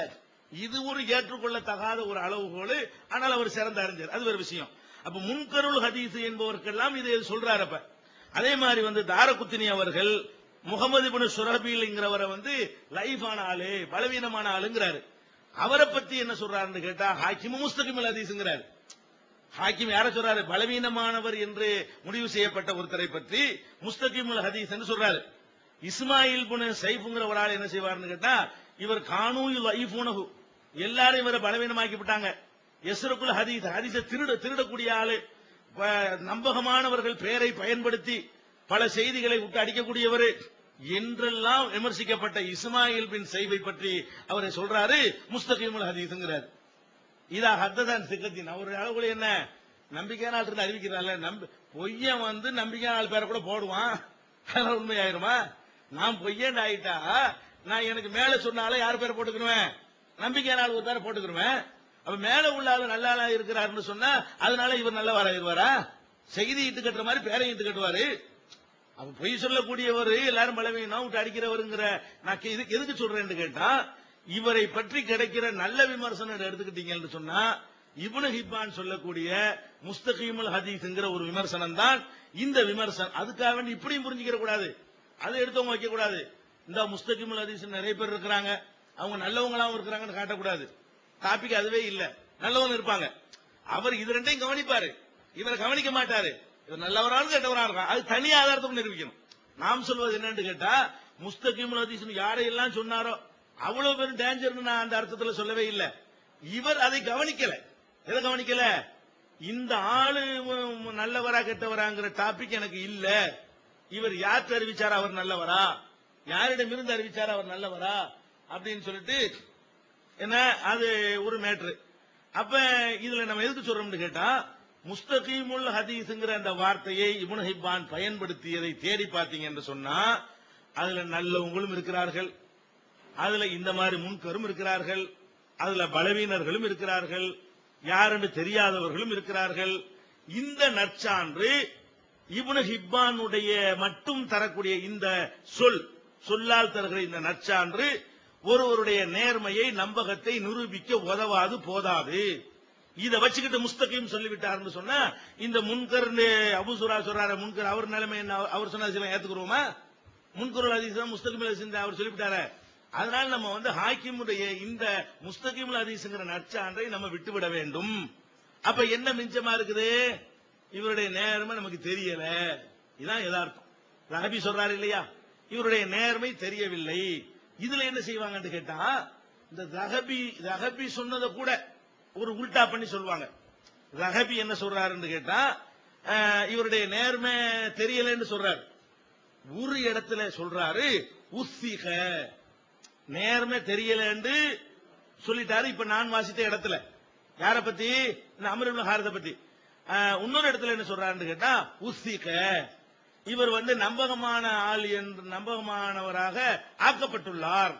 இது ஒரு ஏற்றுக்கொள்ளத்தகாத ஒரு அளவுகோல். ஆனால் அவர் சிறந்த அறிஞர், அது ஒரு விஷயம். அப்ப முன்கருள் ஹதீஸ் என்பவருக்கெல்லாம் இதை சொல்றாரு. அப்ப அதே மாதிரி வந்து தாரகுத்தினி அவர்கள் முகமது இப்னு சுரஹபீல்ங்கிறவரை வந்து லைஃபான ஆளு, பலவீனமான ஆளுங்கிறாரு. அவரை பத்தி என்ன சொல்றாருன்னு கேட்டா ஹாக்கிம் முஸ்தகிமுல் ஹதீஸ்ங்கிறாரு. ஹாக்கிம் யார சொல்றாரு? பலவீனமானவர் என்று முடிவு செய்யப்பட்ட ஒருத்தரை பற்றி முஸ்தகிமுல் ஹதீஸ் என்று சொல்றாரு. இஸ்மாயில் புன சைஃப்ங்கிற ஒரு ஆள் என்ன செய்வார்னு கேட்டா, இவர் கானூயில் ஐஃபூனஹு, எல்லாரும் இவரை பலவீனமாக்கி விட்டாங்க. எஸ்ரகுல் ஹதீஸ், ஹதீஸை திருடக்கூடிய ஆளு, நம்பகமானவர்கள் பெயரை பயன்படுத்தி பல செய்திகளை விட்டு அடிக்கக்கூடியவர் என்றெல்லாம் விமர்சிக்கப்பட்ட இஸ்மாயில் பின் சைஃபை பற்றி அவரை சொல்றாரு முஸ்தகிமுல் ஹதீஸ்ங்கிறார். இதா ஹத்ததான் சிக்கத்தின் அவர் அளவுல என்ன நம்பிக்கையான ஆள் இருந்து அறிவிக்கிறாள். பொய்யன் வந்து நம்பிக்கையான ஆள் பேரை கூட போடுவான், அதெல்லாம் உண்மையாயிருமா? நான் பொய்யன் ஆயிட்டா நான் எனக்கு மேல சொன்னாலும் யார் பேரை போட்டுக்கிடுவேன்? நம்பிக்கையான ஆள் ஒரு பேரை போட்டுக்கிடுவேன். அப்ப மேல உள்ள ஆளு நல்ல ஆளா இருக்கிறாருன்னு சொன்னா அதனால இவர் நல்லவரா இருவாரா? செய்தி இட்டு கட்டுற மாதிரி பேரையும் இட்டு கட்டுவாரு. அப்ப பொய் சொல்லக்கூடியவர் எல்லாரும் பலவீனம் விட்டு அடிக்கிறவருங்கிற நான் எதுக்கு சொல்றேன்னு கேட்டா, இவரை பற்றி கிடைக்கிற நல்ல விமர்சனம் எடுத்துக்கிட்டீங்கன்னு சொன்னா இப்னு ஹிப்பான் சொல்லக்கூடிய முஸ்தகிமுல் ஹதீஸ்ங்கிற ஒரு விமர்சனம் தான் இந்த விமர்சனம். அதுக்காக வேண்டி இப்படியும் புரிஞ்சுக்கிற கூடாது, அதை எடுத்தவங்க வைக்க கூடாது. இந்த முஸ்தகிமுல் ஹதீஸ் நிறைய பேர் இருக்கிறாங்க, அவங்க நல்லவங்களாவும் இருக்கிறாங்கன்னு காட்டக்கூடாது. டாபிக் அதுவே இல்ல, நல்லவங்க இருப்பாங்க. அவர் இது ரெண்டையும் கவனிப்பாரு, இவரை கவனிக்க மாட்டாரு. இவர் நல்லவராலும் கெட்டவரா இருக்கான், அது தனி ஆதாரத்துக்கு நிரூபிக்கணும். நாம் சொல்வது என்னன்னு கேட்டா, முஸ்தகிமுல் ஹதீஸ் யாரையெல்லாம் சொன்னாரோ அவ்வளவு பேரும் டேஞ்சர் நான் அந்த அர்த்தத்துல சொல்லவே இல்லை. இவர் அதை கவனிக்கல. எதை கவனிக்கல? இந்த ஆளு நல்லவரா கெட்டவராங்கிற டாபிக் எனக்கு இல்ல. இவர் யார்கிட்ட அறிவிச்சாரா அவர் நல்லவரா, யாரிடம் இருந்து அறிவிச்சாரா அவர் நல்லவரா அப்படின்னு சொல்லிட்டு என்ன, அது ஒரு மேட்ரு. அப்ப இதுல நம்ம எதுக்கு சொல்றோம்னு கேட்டா, முஸ்தகிமுல் ஹதீஸ்ங்கிற அந்த வார்த்தையை இப்னு ஹிப்பான் பயன்படுத்தியதை தேடி பார்த்தீங்க என்று சொன்னா அதுல நல்லவங்களும் இருக்கிறார்கள், அதுல இந்த மாதிரி முன்கரும் இருக்கிறார்கள், அதுல பலவீனர்களும் இருக்கிறார்கள், யாருன்னு தெரியாதவர்களும் இருக்கிறார்கள். இந்த நற்சான்று இப்னு ஹிப்பானுடைய மட்டும் தரக்கூடிய இந்த சொல்லால் தருகிற இந்த நற்சான்று ஒருவருடைய நேர்மையை நம்பகத்தை நிரூபிக்க உதவாது, போதாது. இதை வச்சுக்கிட்டு முஸ்தகிம் சொல்லிவிட்டாருன்னு சொன்னா இந்த முன்கர் அபூசுரா சொல்றாரு, முன்கர் அவர் நிலைமை என்ன? அவர் சொன்ன ஏத்துக்குருவோமா? முன்கருள் ஹதீஸ் முஸ்தகிம் ஹதீஸ் அவர் சொல்லிவிட்டாரு. அதனால நம்ம வந்து ஹாக்கிமுடைய இந்த முஸ்தகிமுல் ஹதீஸ்ங்கிற நற்சான்றை நம்ம விட்டுவிட வேண்டும். அப்ப என்ன மிஞ்சமா இருக்குது? இவருடைய நேர்மை நமக்கு தெரியல, இதான் யதார்த்தம். ரஹபி சொல்றாரு இல்லையா, இவருடைய நேர்மை தெரியவில்லை. இதுல என்ன செய்வாங்கன்னு கேட்டா, இந்த ரஹபி சொன்னதை கூட ஒரு உல்டா பண்ணி சொல்லுவாங்க. ரஹபி என்ன சொல்றாருன்னு கேட்டா, இவருடைய நேர்மை தெரியலன்னு சொல்றாரு. ஒரு இடத்துல சொல்றாரு உஸ்ஸிக, நேர்மை தெரியலன்னு சொல்லிட்டாரு. இப்ப நான் வாசித்த இடத்துல யார பத்தி? அம்ர் இப்னு ஹாரிஸ பத்தி. இன்னொரு இடத்துல என்ன சொல்றாருன்னு கேட்டா உஸ்ஸிக, இவர் வந்து நம்பகமான ஆள் என்று நம்பகமானவராக ஆக்கப்பட்டுள்ளார்.